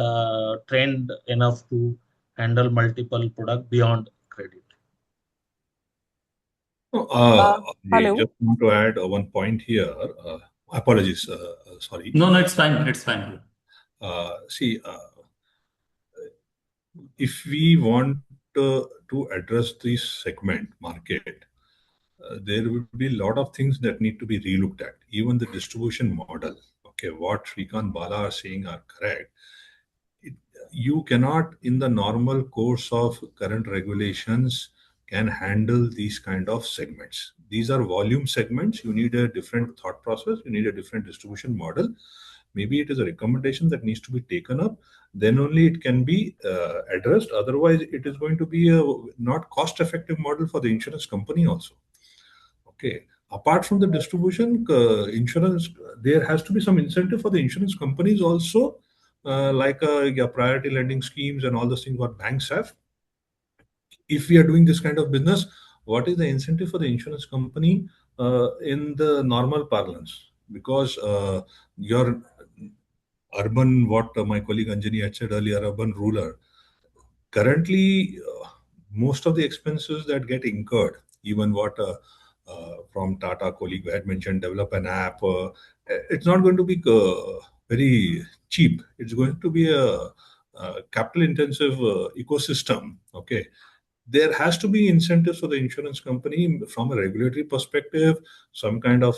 trained enough to handle multiple product beyond credit. I Hello. just want to add one point here. Apologies, sorry. No, it's fine. It's fine. See, if we want to address this segment market, there will be a lot of things that need to be relooked at. Even the distribution model. Okay, what Srikant Bala are saying are correct. It, you cannot, in the normal course of current regulations, can handle these kind of segments. These are volume segments. You need a different thought process. You need a different distribution model. Maybe it is a recommendation that needs to be taken up. Then only it can be addressed. Otherwise, it is going to be a not cost-effective model for the insurance company also. Okay. Apart from the distribution, insurance, there has to be some incentive for the insurance companies also, like yeah, priority lending schemes and all those things what banks have. If we are doing this kind of business, what is the incentive for the insurance company in the normal parlance? Because your urban, what my colleague Anjani had said earlier, urban ruler, currently most of the expenses that get incurred, even what from Tata colleague had mentioned, develop an app, it's not going to be very cheap. It's going to be a capital intensive ecosystem. Okay, there has to be incentives for the insurance company from a regulatory perspective, some kind of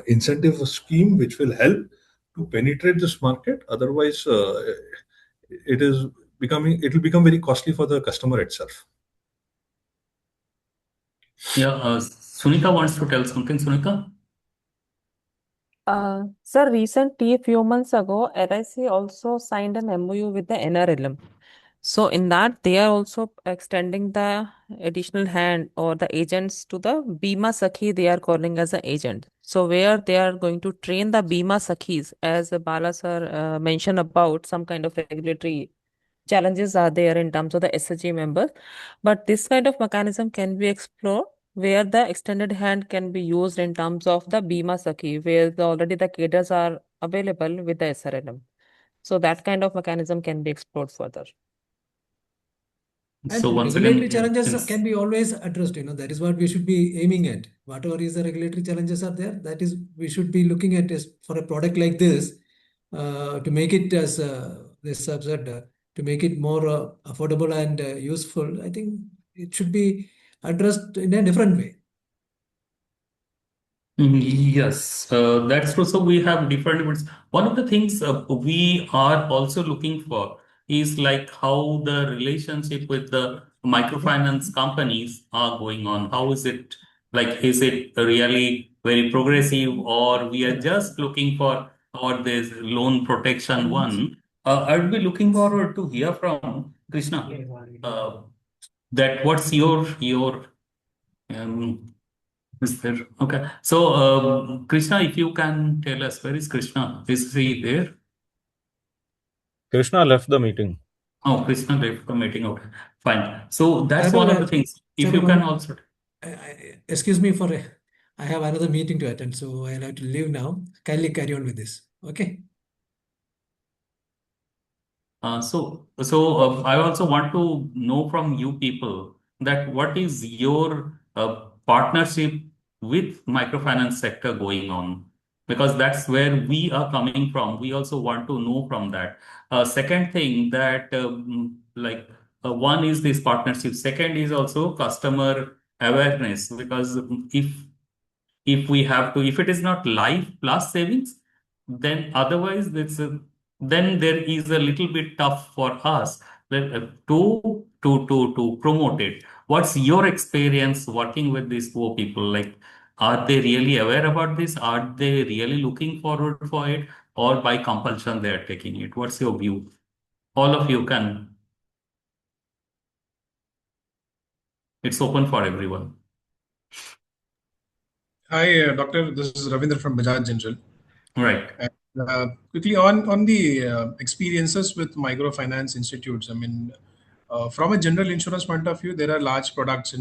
incentive scheme which will help to penetrate this market. Otherwise, it will become very costly for the customer itself. Yeah, Sunita wants to tell something. Sunita? Sir, recently, a few months ago, LIC also signed an MOU with the NRLM. So in that, they are also extending the additional hand or the agents to the Bima Sakhi, they are calling as an agent. So where they are going to train the Bima Sakhis, as Bala sir mentioned about some kind of regulatory challenges are there in terms of the SHG members. But this kind of mechanism can be explored where the extended hand can be used in terms of the Bima Sakhi, where already the cadres are available with the SRLM. So that kind of mechanism can be explored further. And So once regulatory again, challenges can be always addressed. That is what we should be aiming at. Whatever is the regulatory challenges are there, that is we should be looking at is for a product like this to make it as this subset to make it more affordable and useful. I think it should be addressed in a different way. Yes, that's true. So we have different limits. One of the things we are also looking for is like how the relationship with the microfinance companies are going on. How is it like? Is it really very progressive, or we are just looking for or this loan protection one? I'd be looking forward to hear from Krishna. That what's your um, Is there? Okay. So, Krishna, if you can tell us, where is Krishna? Is he there? Krishna left the meeting. Oh, Krishna left the meeting. Okay, fine. So that's Saibal, one of the things. If you Saibal, can also. excuse me for I have another meeting to attend, so I'll have to leave now. Kindly carry on with this. Okay. I also want to know from you people that what is your partnership with microfinance sector going on? Because that's where we are coming from. We also want to know from that. Second thing that one is this partnership. Second is also customer awareness, because if we have to, if it is not life plus savings, then otherwise then there is a little bit tough for us to promote it. What's your experience working with these poor people? Like, are they really aware about this? Are they really looking forward for it, or by compulsion they are taking it? What's your view? All of you can. It's open for everyone. Hi, Doctor. This is Ravindra from Bajaj General. Right. And, quickly on the experiences with microfinance institutes. I mean, from a general insurance point of view, there are large products,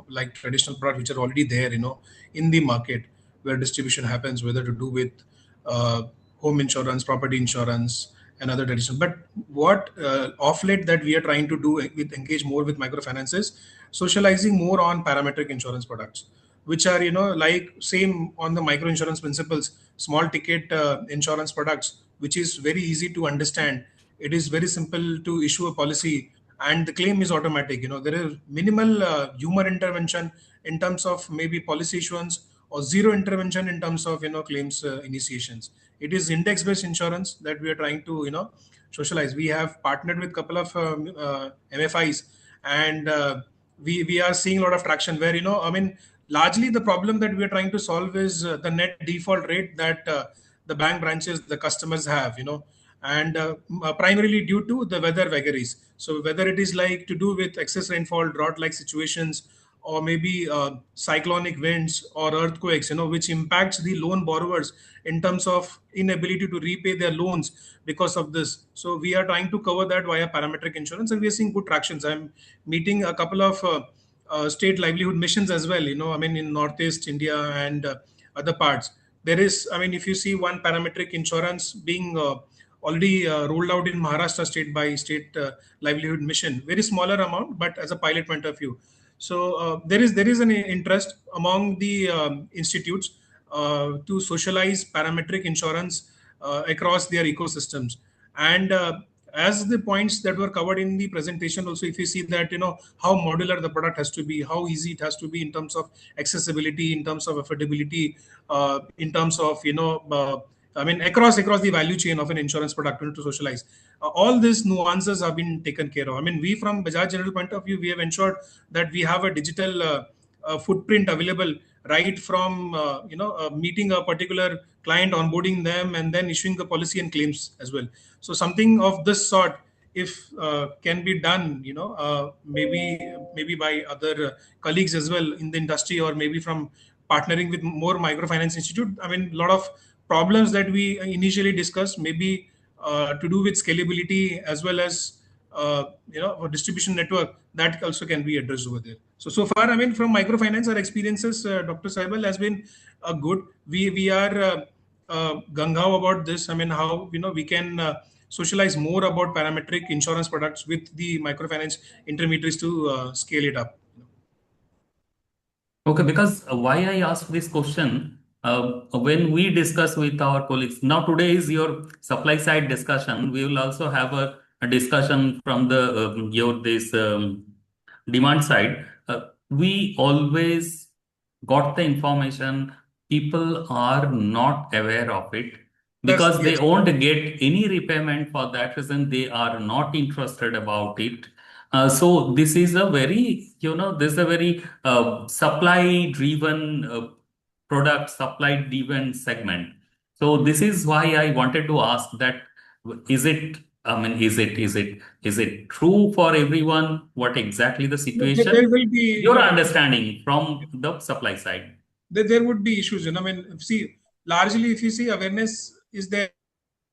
like traditional products which are already there, in the market where distribution happens, whether to do with uh, home insurance, property insurance, and other traditional. But what off late that we are trying to do with engage more with microfinance is socializing more on parametric insurance products, which are like same on the micro insurance principles, small ticket insurance products, which is very easy to understand. It is very simple to issue a policy, and the claim is automatic. There is minimal human intervention in terms of maybe policy issuance, or zero intervention in terms of claims initiations. It is index based insurance that we are trying to socialize. We have partnered with couple of MFIs, and we are seeing a lot of traction where I mean, largely the problem that we are trying to solve is the net default rate that the bank branches, the customers have, and primarily due to the weather vagaries. So whether it is like to do with excess rainfall, drought like situations, or maybe cyclonic winds or earthquakes, which impacts the loan borrowers in terms of inability to repay their loans because of this. So we are trying to cover that via parametric insurance, and we are seeing good tractions. I'm meeting a couple of state livelihood missions as well. I mean, in Northeast India and other parts. There is, I mean, if you see one parametric insurance being already rolled out in Maharashtra state by state livelihood mission, very smaller amount, but as a pilot point of view. So there is an interest among the institutes to socialize parametric insurance across their ecosystems. And as the points that were covered in the presentation, also if you see that how modular the product has to be, how easy it has to be in terms of accessibility, in terms of affordability, in terms of I mean, across the value chain of an insurance product to socialize. All these nuances have been taken care of. I mean, we from Bajaj General point of view, we have ensured that we have a digital footprint available right from meeting a particular client, onboarding them, and then issuing the policy and claims as well. So something of this sort, if can be done, maybe by other colleagues as well in the industry, or maybe from partnering with more microfinance institute. I mean, a lot of problems that we initially discussed, maybe to do with scalability as well as for distribution network, that also can be addressed over there. So far, I mean, from microfinance, our experiences, Dr. Saibal, has been good. We are gung ho about this. I mean, how we can socialize more about parametric insurance products with the microfinance intermediaries to scale it up. Okay, because why I ask this question, when we discuss with our colleagues, now today is your supply side discussion. We will also have a discussion from the your this demand side. We always got the information. People are not aware of it because they Yes. won't get any repayment. For that reason, they are not interested about it. So this is a very, this is a very supply driven product, supply driven segment. So this is why I wanted to ask that, is it, I mean, is it true for everyone? What exactly the There situation? will be, Your understanding from the supply side. there would be issues. I mean, see, largely if you see, awareness is there,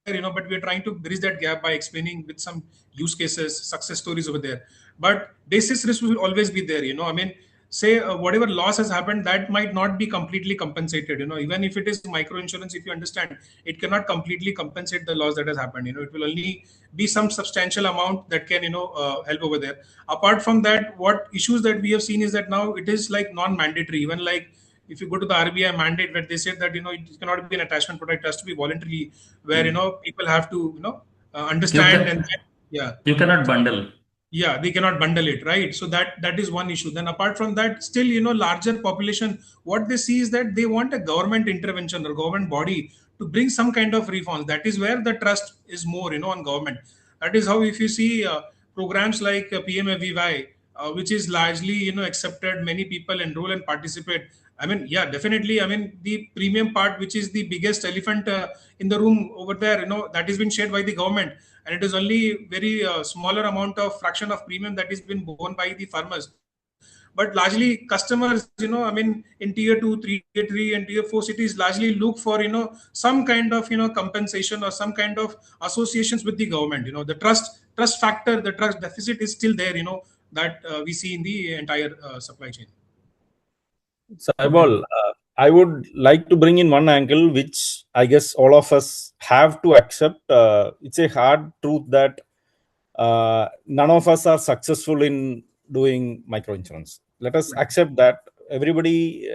but we are trying to bridge that gap by explaining with some use cases, success stories over there. But basis risk will always be there. I mean, say whatever loss has happened, that might not be completely compensated. Even if it is micro insurance, if you understand, it cannot completely compensate the loss that has happened. It will only be some substantial amount that can help over there. Apart from that, what issues that we have seen is that now it is like non-mandatory. Even like if you go to the RBI mandate, where they said that it cannot be an attachment product, it has to be voluntarily, where people have to understand and yeah. You cannot bundle. Yeah, they cannot bundle it, right? So that is one issue. Then apart from that, still larger population, what they see is that they want a government intervention or government body to bring some kind of reforms. That is where the trust is more on government. That is how, if you see programs like PMFVY, which is largely accepted, many people enroll and participate. I mean, yeah, definitely. I mean, the premium part, which is the biggest elephant in the room over there, that has been shared by the government, and it is only very smaller amount of fraction of premium that is been borne by the farmers. But largely customers, I mean, in tier 2, tier 3 and tier 4 cities largely look for some kind of compensation or some kind of associations with the government. The trust factor, the trust deficit is still there, that we see in the entire supply chain. Saibal, I would like to bring in one angle which I guess all of us have to accept. It's a hard truth that none of us are successful in doing microinsurance. Let us accept that. Everybody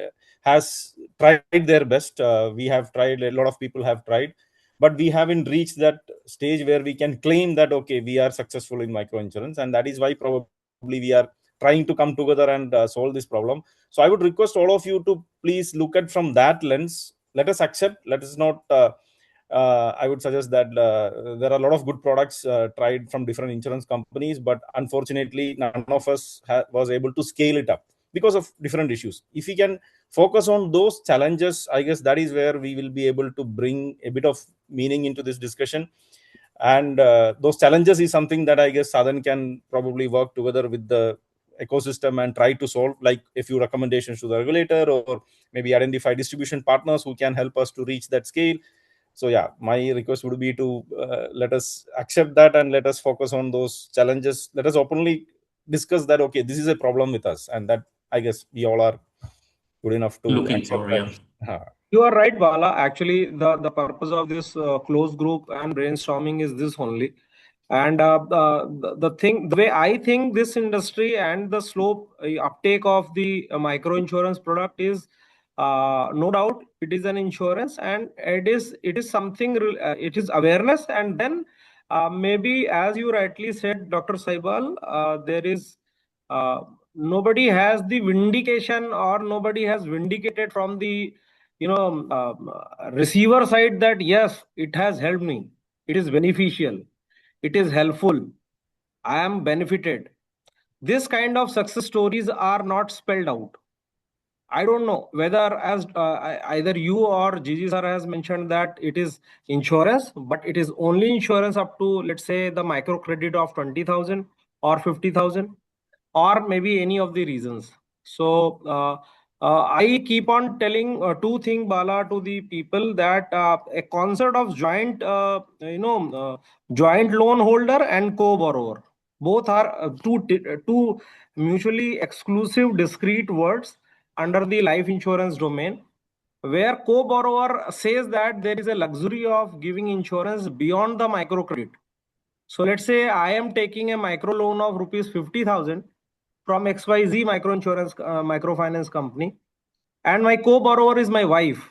has tried their best. We have tried, a lot of people have tried, but we haven't reached that stage where we can claim that, okay, we are successful in microinsurance. And that is why probably we are trying to come together and solve this problem. So I would request all of you to please look at from that lens. Let us accept, let us not I would suggest that there are a lot of good products tried from different insurance companies, but unfortunately none of us was able to scale it up because of different issues. If we can focus on those challenges, I guess that is where we will be able to bring a bit of meaning into this discussion. And those challenges is something that I guess Sadhan can probably work together with the ecosystem and try to solve, like a few recommendations to the regulator, or maybe identify distribution partners who can help us to reach that scale. So yeah, my request would be to let us accept that and let us focus on those challenges. Let us openly discuss that, okay, this is a problem with us, and that I guess we all are good enough to Looking accept for, that. yeah. You are right, Bala. Actually, the purpose of this closed group and brainstorming is this only. And the thing, the way I think this industry and the slow uptake of the micro insurance product is, no doubt, it is an insurance, and it is something. It is awareness, and then maybe, as you rightly said, Dr. Saibal, there is. Nobody has the vindication, or nobody has vindicated from the receiver side that yes, it has helped me, it is beneficial, it is helpful, I am benefited. This kind of success stories are not spelled out. I don't know whether, as either you or Gigi sir has mentioned, that it is insurance, but it is only insurance up to, let's say, the microcredit of 20,000 or 50,000, or maybe any of the reasons. So I keep on telling two things, Bala, to the people, that a concept of joint joint loan holder and co-borrower, both are two mutually exclusive discrete words under the life insurance domain, where co-borrower says that there is a luxury of giving insurance beyond the microcredit. So let's say I am taking a micro loan of rupees 50,000 from XYZ microfinance company, and my co-borrower is my wife.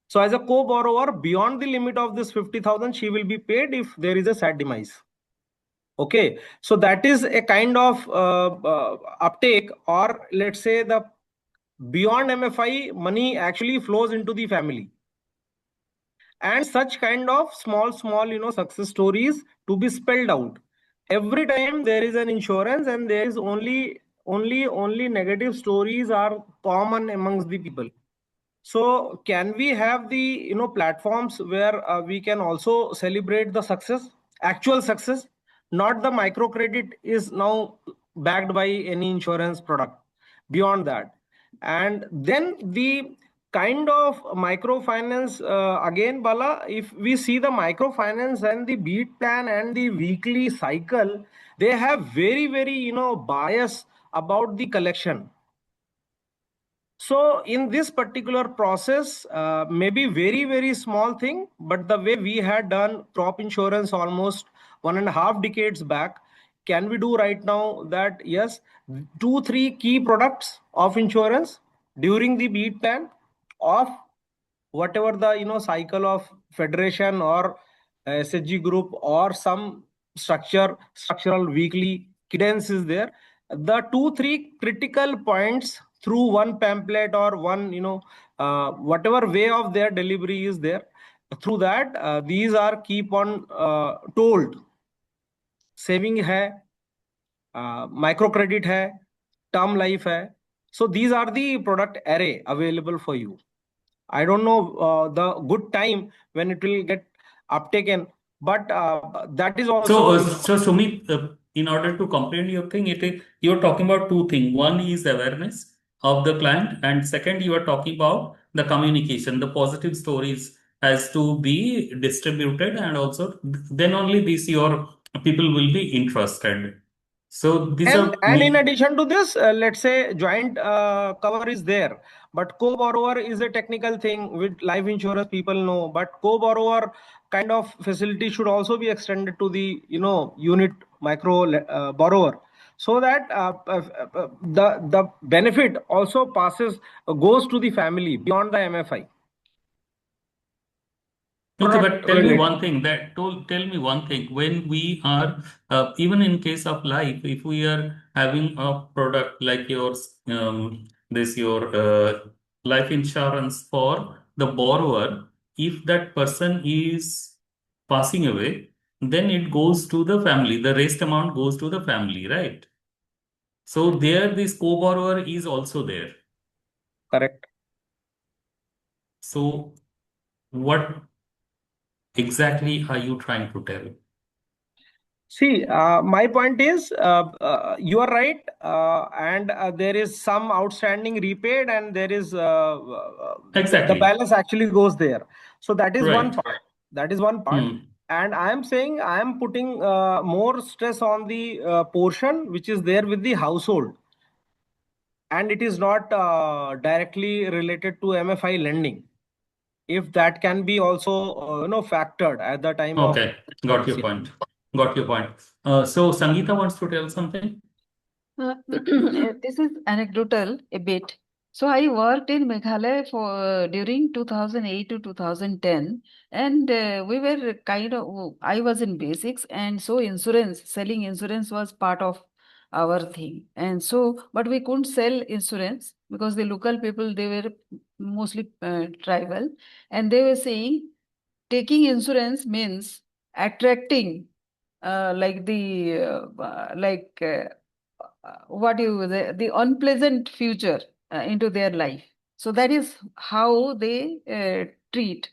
So as a co-borrower, beyond the limit of this 50,000, she will be paid if there is a sad demise. Okay, so that is a kind of uptake, or let's say the beyond MFI money actually flows into the family. And such kind of small success stories to be spelled out. Every time there is an insurance, and there is only negative stories are common amongst the people. So can we have the platforms where we can also celebrate the success, actual success, not the microcredit is now backed by any insurance product, beyond that. And then the kind of microfinance, again, Bala, if we see the microfinance and the beat plan and the weekly cycle, they have very, bias about the collection. So in this particular process, maybe very small thing, but the way we had done crop insurance almost 1.5 decades back, can we do right now that yes, 2-3 key products of insurance during the beat plan of whatever the cycle of federation or SHG group or some structural weekly cadence is there. The 2-3 critical points through one pamphlet or one whatever way of their delivery is there. Through that, these are keep on told. Saving hai, microcredit hai, term life hai. So these are the product array available for you. I don't know the good time when it will get uptaken, but that is also. So Sumit, in order to comprehend your thing, you're talking about two things. One is awareness of the client, and second, you are talking about the communication, the positive stories has to be distributed, and also then only this your people will be interested. So these And are in addition to this, let's say joint cover is there, but co-borrower is a technical thing with life insurance people know, but co-borrower kind of facility should also be extended to the unit micro borrower, so that the benefit also goes to the family beyond the MFI. Okay, but tell me one thing. Tell me one thing. When we are even in case of life, if we are having a product like yours, your life insurance for the borrower, if that person is passing away, then it goes to the family. The rest amount goes to the family, right? So there, this co-borrower is also there. Correct. So what exactly are you trying to tell? See, my point is, you are right, and there is some outstanding repaid, and there is Exactly. the balance actually goes there. So that is one Right. part. That is one part. And I am saying I am putting more stress on the portion which is there with the household, and it is not directly related to MFI lending. If that can be also factored at the time of. Okay, got your point. Got your point. So Sangeeta wants to tell something. This is anecdotal a bit. So I worked in Meghalaya for during 2008 to 2010, and we were I was in basics, and so selling insurance was part of our thing. And so, but we couldn't sell insurance because the local people, they were mostly tribal, and they were saying taking insurance means attracting the unpleasant future into their life. So that is how they treat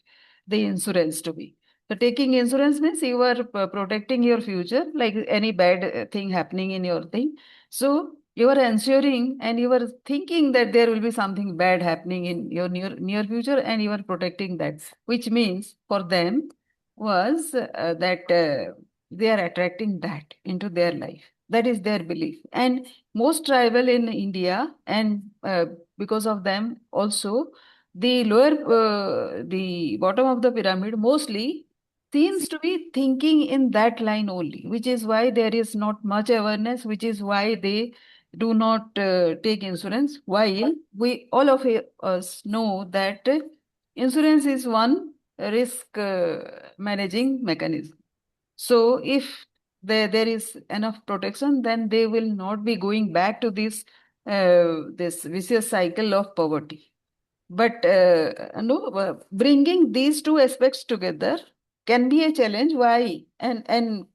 the insurance to be. So taking insurance means you are protecting your future, like any bad thing happening in your thing. So you are ensuring and you are thinking that there will be something bad happening in your near future, and you are protecting that, which means for them was that they are attracting that into their life. That is their belief. And most tribal in India, and because of them also, the bottom of the pyramid mostly seems to be thinking in that line only, which is why there is not much awareness, which is why they do not take insurance. While we all of us know that insurance is one risk managing mechanism. So if there is enough protection, then they will not be going back to this vicious cycle of poverty. But bringing these two aspects together can be a challenge. Why? And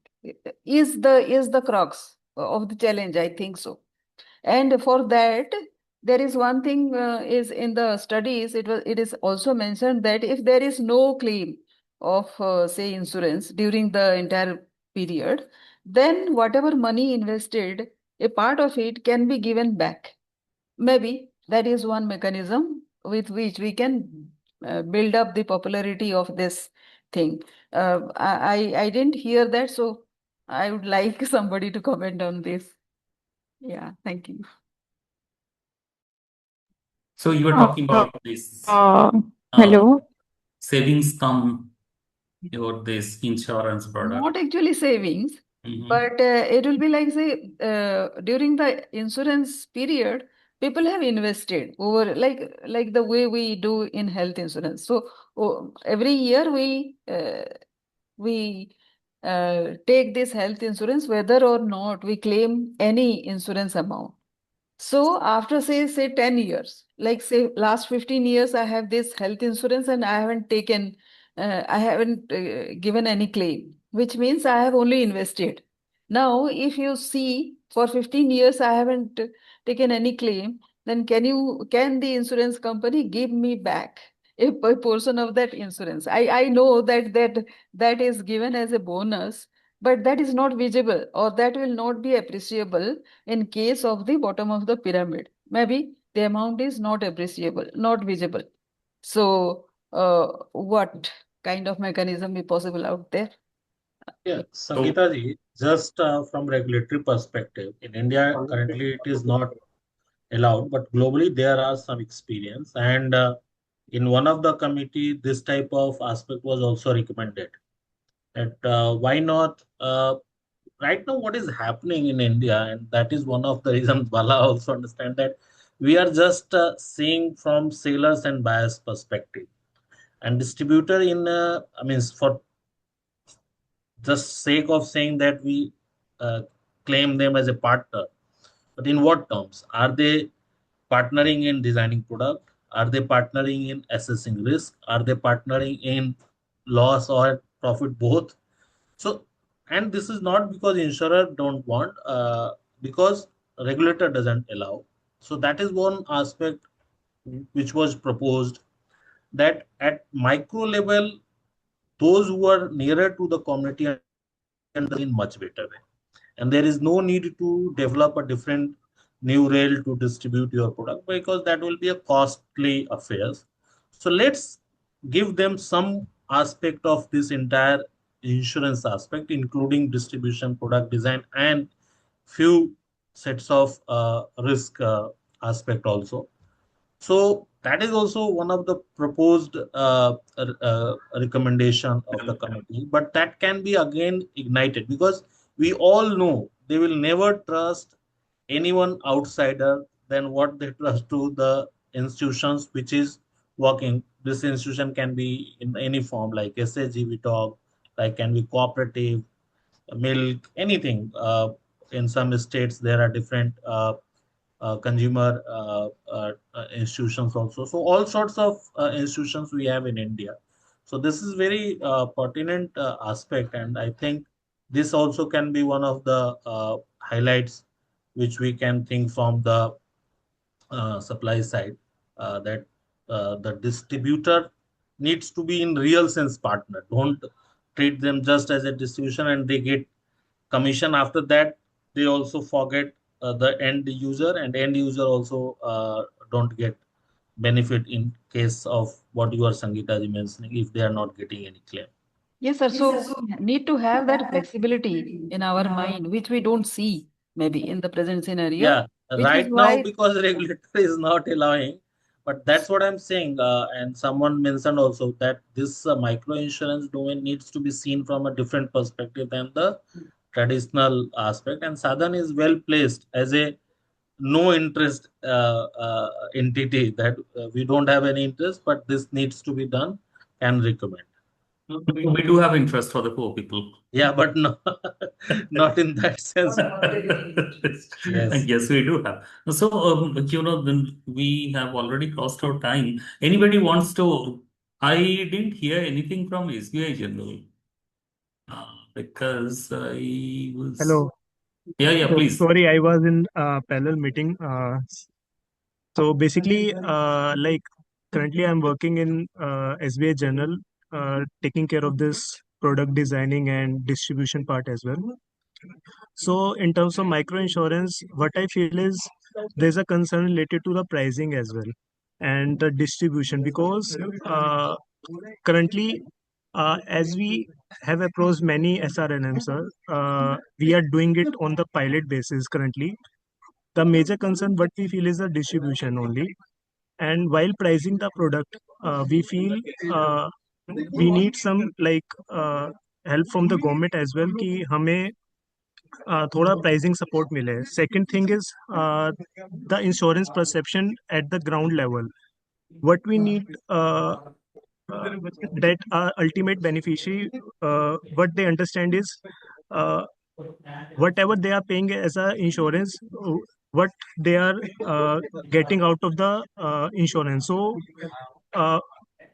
is the crux of the challenge? I think so. And for that, there is one thing is in the studies. It is also mentioned that if there is no claim of say insurance during the entire period, then whatever money invested, a part of it can be given back. Maybe that is one mechanism with which we can build up the popularity of this thing. I didn't hear that, so I would like somebody to comment on this. Yeah, thank you. So you were talking about this Hello. savings come or this insurance product. Not actually savings, but it will be like, say, during the insurance period, people have invested over like the way we do in health insurance. So every year we take this health insurance whether or not we claim any insurance amount. So after say 10 years, like say last 15 years, I have this health insurance and I haven't given any claim, which means I have only invested. Now, if you see for 15 years, I haven't taken any claim, then can the insurance company give me back a portion of that insurance? I know that is given as a bonus, but that is not visible or that will not be appreciable in case of the bottom of the pyramid. Maybe the amount is not appreciable, not visible. So, what kind of mechanism is possible out there? Yeah, Sangeeta ji, just from regulatory perspective, in India currently it is not allowed, but globally there are some experience. And in one of the committee, this type of aspect was also recommended. That why not? Right now, what is happening in India, and that is one of the reasons Bala also understand that we are just seeing from sellers and buyers perspective, and distributor in I mean for just sake of saying that we uh, claim them as a partner, but in what terms? Are they partnering in designing product? Are they partnering in assessing risk? Are they partnering in loss or profit both? So, and this is not because insurer don't want, because regulator doesn't allow. So that is one aspect which was proposed, that at micro level, those who are nearer to the community and in much better way. And there is no need to develop a different new rail to distribute your product, because that will be a costly affair. So let's give them some aspect of this entire insurance aspect, including distribution, product design, and few sets of risk aspect also. So that is also one of the proposed recommendation of the committee, but that can be again ignited, because we all know they will never trust anyone outsider than what they trust to the institutions which is working. This institution can be in any form, like SAG we talk, like can be cooperative, milk, anything. In some states there are different consumer institutions also. So all sorts of institutions we have in India. So this is very pertinent aspect, and I think this also can be one of the highlights which we can think from the supply side, that the distributor needs to be in real sense partner. Don't treat them just as a distribution and they get commission. After that, they also forget the end user, and end user also don't get benefit in case of what you are Sangeeta ji mentioning, if they are not getting any claim. Yes, sir. So we need to have that flexibility in our mind, which we don't see maybe in the present scenario, Yeah, which is right now why. because regulator is not allowing, but that's what I'm saying. And someone mentioned also that this micro insurance domain needs to be seen from a different perspective than the traditional aspect. And Sadhan is well placed as a no interest entity, that we don't have any interest, but this needs to be done, can recommend. We do have interest for the poor people. Yeah, but no, not in that sense. Yes. Yes, we do have. So, then we have already crossed our time. Anybody wants to? I didn't hear anything from SBI General because I was. Hello. Yeah, So, please. sorry, I was in a panel meeting. So basically, like currently I'm working in SBI General, taking care of this product designing and distribution part as well. So in terms of micro insurance, what I feel is there's a concern related to the pricing as well. and the distribution, because currently, as we have approached many SRNMs, sir, we are doing it on the pilot basis currently. The major concern what we feel is the distribution only. And while pricing the product, we feel we need some like help from the government as well कि हमें थोड़ा pricing support मिले. Second thing is the insurance perception at the ground level. What we need that our ultimate beneficiary, what they understand is uh, whatever they are paying as a insurance, what they are getting out of the insurance. So uh,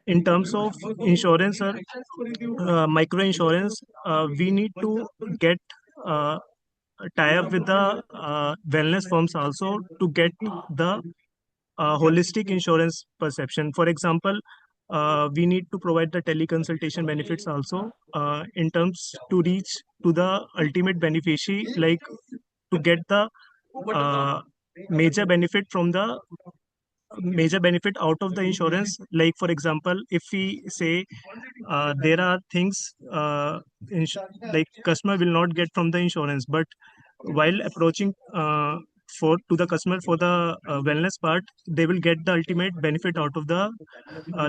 in terms of insurance or micro insurance, we need to get tie up with the wellness firms also to get the holistic insurance perception. For example, we need to provide the teleconsultation benefits also in terms to reach to the ultimate beneficiary, like to get the uh, major benefit from the major benefit out of the insurance. Like for example, if we say there are things like customer will not get from the insurance, but while approaching for to the customer for the wellness part, they will get the ultimate benefit out of the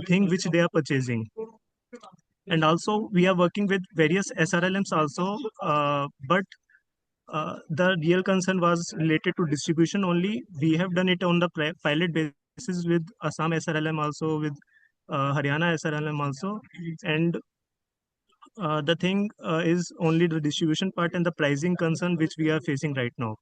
thing which they are purchasing. And also we are working with various SRLMs also, but the real concern was related to distribution only. We have done it on the pilot basis with Assam SRLM also, with Haryana SRLM also, and the thing is only the distribution part and the pricing concern which we are facing right now.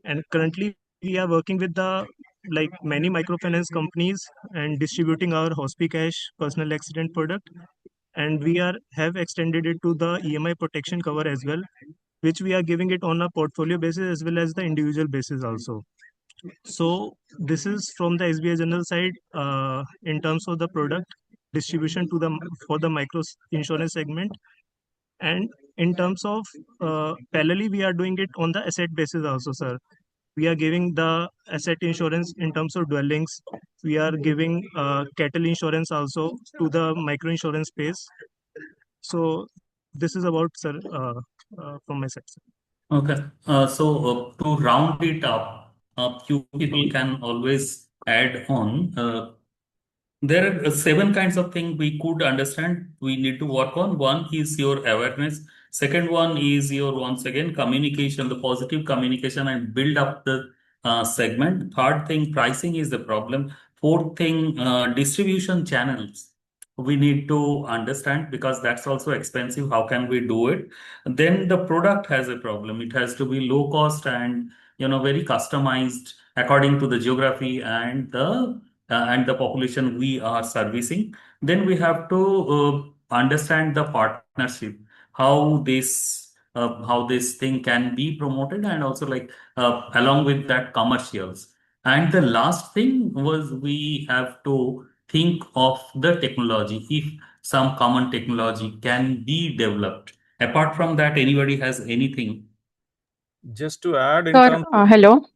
And currently we are working with the like many microfinance companies and distributing our Hospicash personal accident product, and we are have extended it to the EMI protection cover as well, which we are giving it on a portfolio basis as well as the individual basis also. So this is from the SBI General side in terms of the product distribution to the for the micro insurance segment. And in terms of parallelly, we are doing it on the asset basis also, sir. We are giving the asset insurance in terms of dwellings. We are giving cattle insurance also to the micro insurance space. So this is about, sir, from my side, sir. Okay. To round it up, few people can always add on. There are seven kinds of things we could understand we need to work on. One is your awareness. Second one is your, once again, communication, the positive communication and build up the segment. Third thing, pricing is the problem. Fourth thing, distribution channels. We need to understand because that's also expensive. How can we do it? Then the product has a problem. It has to be low cost and very customized according to the geography and the population we are servicing. Then we have to understand the partnership, how this thing can be promoted, and also like along with that commercials. And the last thing was we have to think of the technology. If some common technology can be developed. Apart from that, anybody has anything? Just to add in Sir, terms. hello.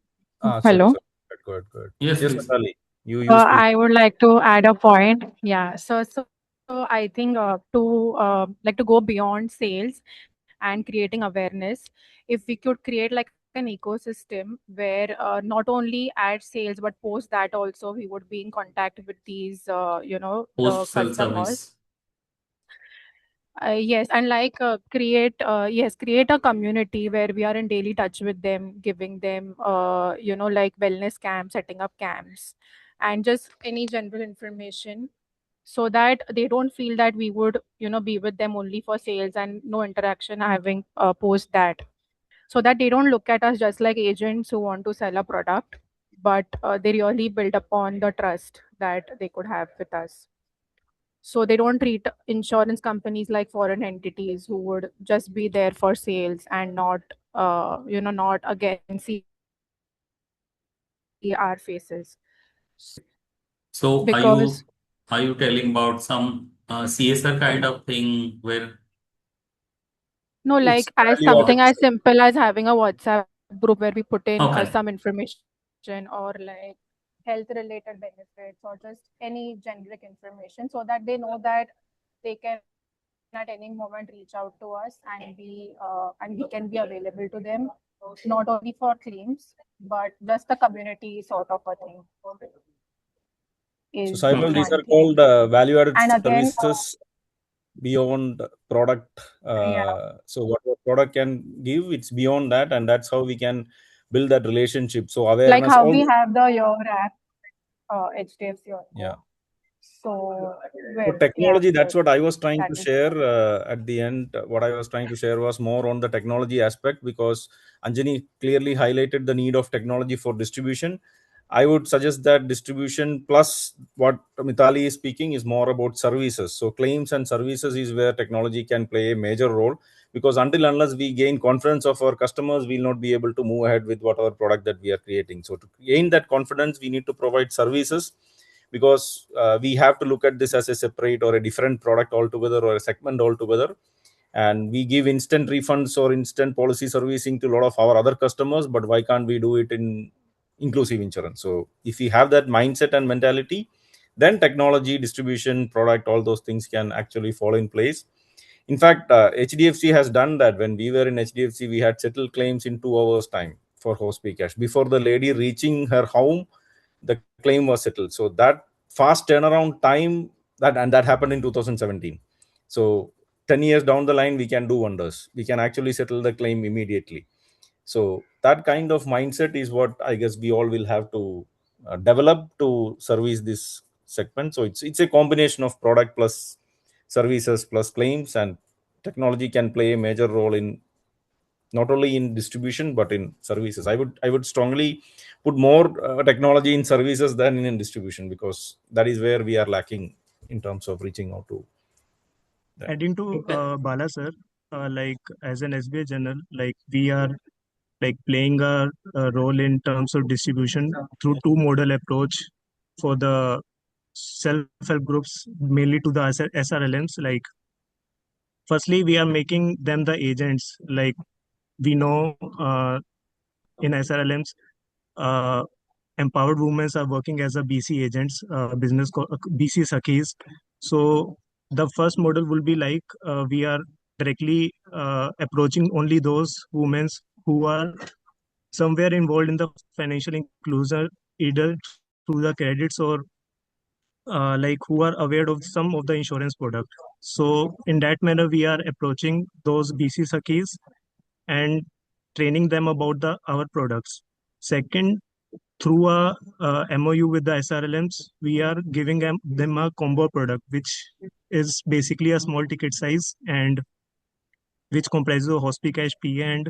Sorry, Hello. sorry. Go ahead. Yes, Yes, please. Natali, you speak. I would like to add a point. Yeah. So I think to like to go beyond sales and creating awareness, if we could create like an ecosystem where not only add sales but post that also we would be in contact with these the Post sale customers. service. Yes, and like create a community where we are in daily touch with them, giving them like wellness camps, setting up camps, and just any general information, so that they don't feel that we would be with them only for sales and no interaction having post that, so that they don't look at us just like agents who want to sell a product, but they really build upon the trust that they could have with us. So they don't treat insurance companies like foreign entities who would just be there for sales and not not again see our faces. So Because are you telling about some CSR kind of thing where no, It's like as value something added. as simple as having a WhatsApp group where we put in okay. some information, or like health-related benefits or just any generic information so that they know that they can at any moment reach out to us and we can be available to them, not only for claims, but just the community sort of a thing. So Is Saibal, these one are thing. called value-added And again, services beyond product. So what a product can give, it's beyond that, and that's how we can build that relationship. So like awareness, how all we have the Your app, HDFC Orgo. yeah. So, So well, technology, yeah, that's what I was trying that to is share at the end. What I was trying to share was more on the technology aspect because Anjani clearly highlighted the need of technology for distribution. I would suggest that distribution plus what Mitali is speaking is more about services. So claims and services is where technology can play a major role because unless we gain confidence of our customers, we'll not be able to move ahead with whatever product that we are creating. So to gain that confidence, we need to provide services because we have to look at this as a separate or a different product altogether or a segment altogether, and we give instant refunds or instant policy servicing to a lot of our other customers, but why can't we do it in inclusive insurance? So if we have that mindset and mentality, then technology, distribution, product, all those things can actually fall in place. In fact, HDFC has done that. When we were in HDFC, we had settled claims in 2 hours time for hospital cash before the lady reaching her home, the claim was settled. So that fast turnaround time, that happened in 2017. So 10 years down the line, we can do wonders. We can actually settle the claim immediately. So that kind of mindset is what I guess we all will have to develop to service this segment. So it's a combination of product plus services plus claims, and technology can play a major role in not only in distribution but in services. I would strongly put more technology in services than in distribution because that is where we are lacking in terms of reaching out to that. Adding to Bala sir, like as an SBI general, like we are like playing a role in terms of distribution through two model approach for the self-help groups, mainly to the SRLMs. Like firstly, we are making them the agents. Like we know in SRLMs, uh, empowered women are working as a BC agents, BC Sakhis. So the first model will be like we are directly approaching only those women who are somewhere involved in the financial inclusion, either through the credits or like who are aware of some of the insurance product. So in that manner, we are approaching those BC Sakhis and training them about our products. Second, through a MOU with the SRLMs, we are giving them a combo product, which is basically a small ticket size and which comprises of Hospicash PA and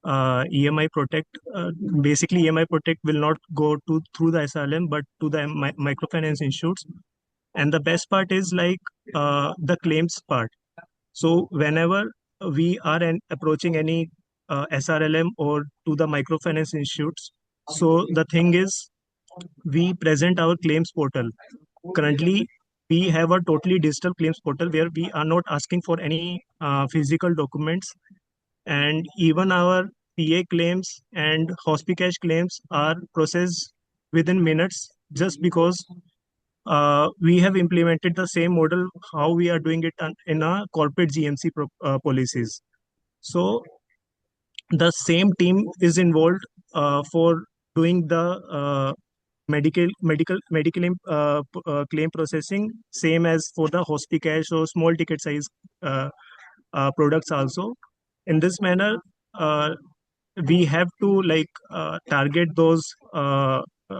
EMI Protect. Basically, EMI Protect will not go to through the SRLM, but to the microfinance institutes. And the best part is like the claims part. So whenever we are approaching any SRLM or to the microfinance institutes, so the thing is we present our claims portal. Currently, we have a totally digital claims portal where we are not asking for any physical documents, and even our PA claims and Hospicash claims are processed within minutes just because we have implemented the same model how we are doing it in our corporate GMC policies. So the same team is involved for doing the claim processing, same as for the Hospicash or small ticket size products also. In this manner, we have to like target those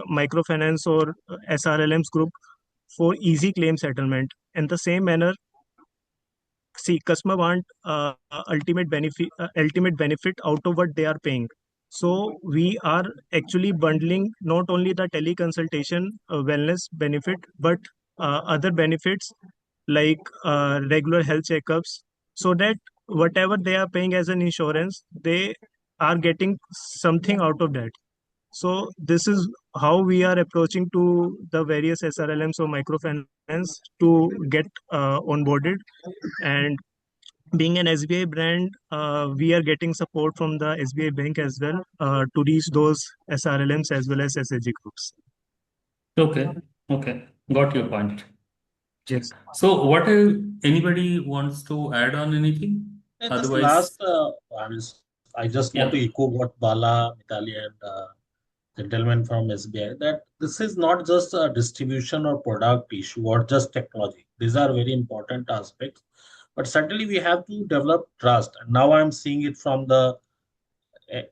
microfinance or SRLMs group for easy claim settlement. In the same manner, see, customer want ultimate benefit out of what they are paying. So we are actually bundling not only the teleconsultation wellness benefit, but other benefits like regular health checkups, so that whatever they are paying as an insurance, they are getting something out of that. So this is how we are approaching to the various SRLMs or microfinance to get onboarded. And being an SBI brand, we are getting support from the SBI Bank as well to reach those SRLMs as well as SHG groups. Okay. Okay. Got your point. Yes. So anybody wants to add on anything? And just Otherwise, last, I just want yeah. to echo what Bala, Mitali, and gentleman from SBI, that this is not just a distribution or product issue or just technology. These are very important aspects, but certainly we have to develop trust. And now I'm seeing it from the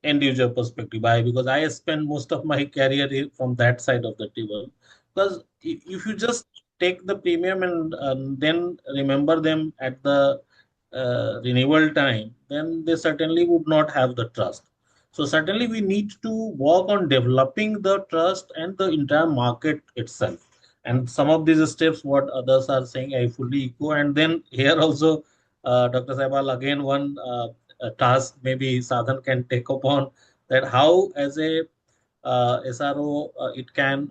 end user perspective. Why? Because I spend most of my career from that side of the table. Because if you just take the premium and then remember them at the renewal time, then they certainly would not have the trust. So certainly we need to work on developing the trust and the entire market itself. And some of these steps, what others are saying, I fully echo. And then here also, Dr. Saibal, again, one task maybe Sadhan can take upon, that how as a SRO it can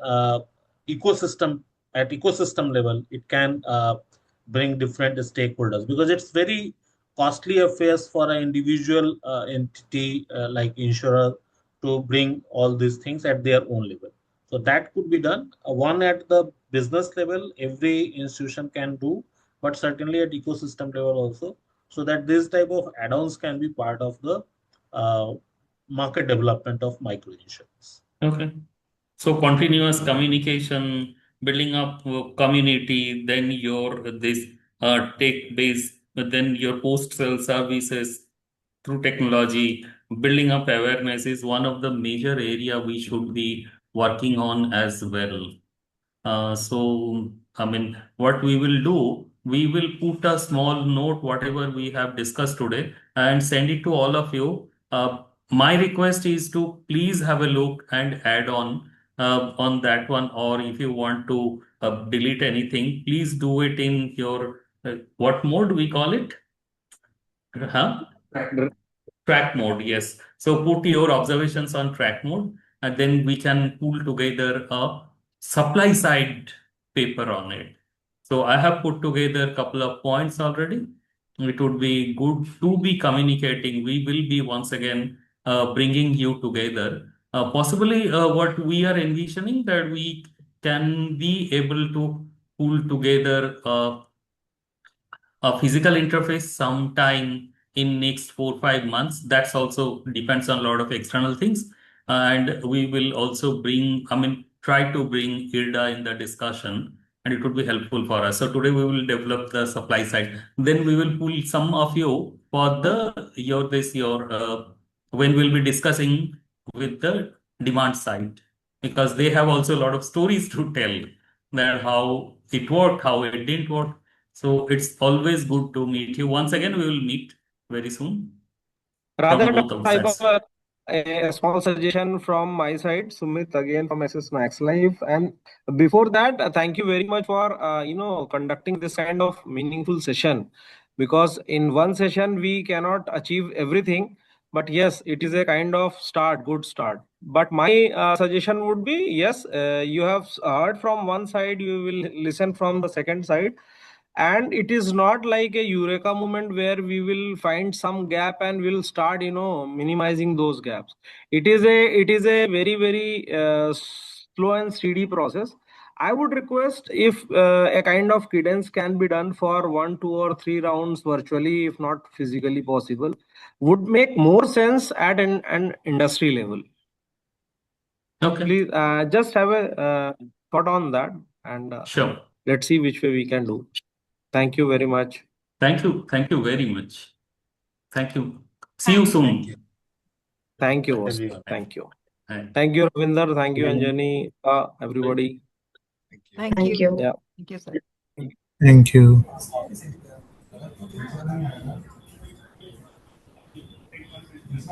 ecosystem at ecosystem level it can bring different stakeholders, because it's very costly affairs for an individual entity like insurer to bring all these things at their own level. So that could be done. One at the business level, every institution can do, but certainly at ecosystem level also, so that this type of add-ons can be part of the uh, market development of micro insurance. Okay. So continuous communication, building up community, then your this tech base, then your post sale services through technology, building up awareness is one of the major area we should be working on as well. I mean, what we will do, we will put a small note, whatever we have discussed today, and send it to all of you. My request is to please have a look and add on that one, or if you want to delete anything, please do it in your what mode we call it? Huh? Track mode, yes. So put your observations on track mode, and then we can pull together a supply side paper on it. So I have put together a couple of points already. It would be good to be communicating. We will be once again bringing you together. Possibly, what we are envisioning that we can be able to pull together a physical interface sometime in next 4 5 months. That's also depends on a lot of external things, and we will also bring, I mean, try to bring IRDA in the discussion, and it would be helpful for us. So today we will develop the supply side. Then we will pull some of you for the your when we'll be discussing with the demand side, because they have also a lot of stories to tell, that how it worked, how it didn't work. So it's always good to meet you. Once again, we will meet very soon from Rather, both Dr. of sides. Saibal, a small suggestion from my side, Sumit again from SS Max Life. And before that, thank you very much for conducting this kind of meaningful session, because in one session we cannot achieve everything. But yes, it is a kind of start, good start. But my suggestion would be, yes, you have heard from one side, you will listen from the second side, and it is not like a eureka moment where we will find some gap and we'll start minimizing those gaps. It is a very very slow and steady process. I would request if a kind of cadence can be done for 1 2 or 3 rounds virtually, if not physically possible, would make more sense at an industry level. Okay. Please just have a thought on that, and Sure. let's see which way we can do. Thank you very much. Thank you. Thank you very much. Thank you. See you soon. Thank you. Everyone. Thank you. Thank Thank you, Ravinder. Thank you, Anjani. Everybody. Thank you. Yeah. Thank you, sir. Thank you.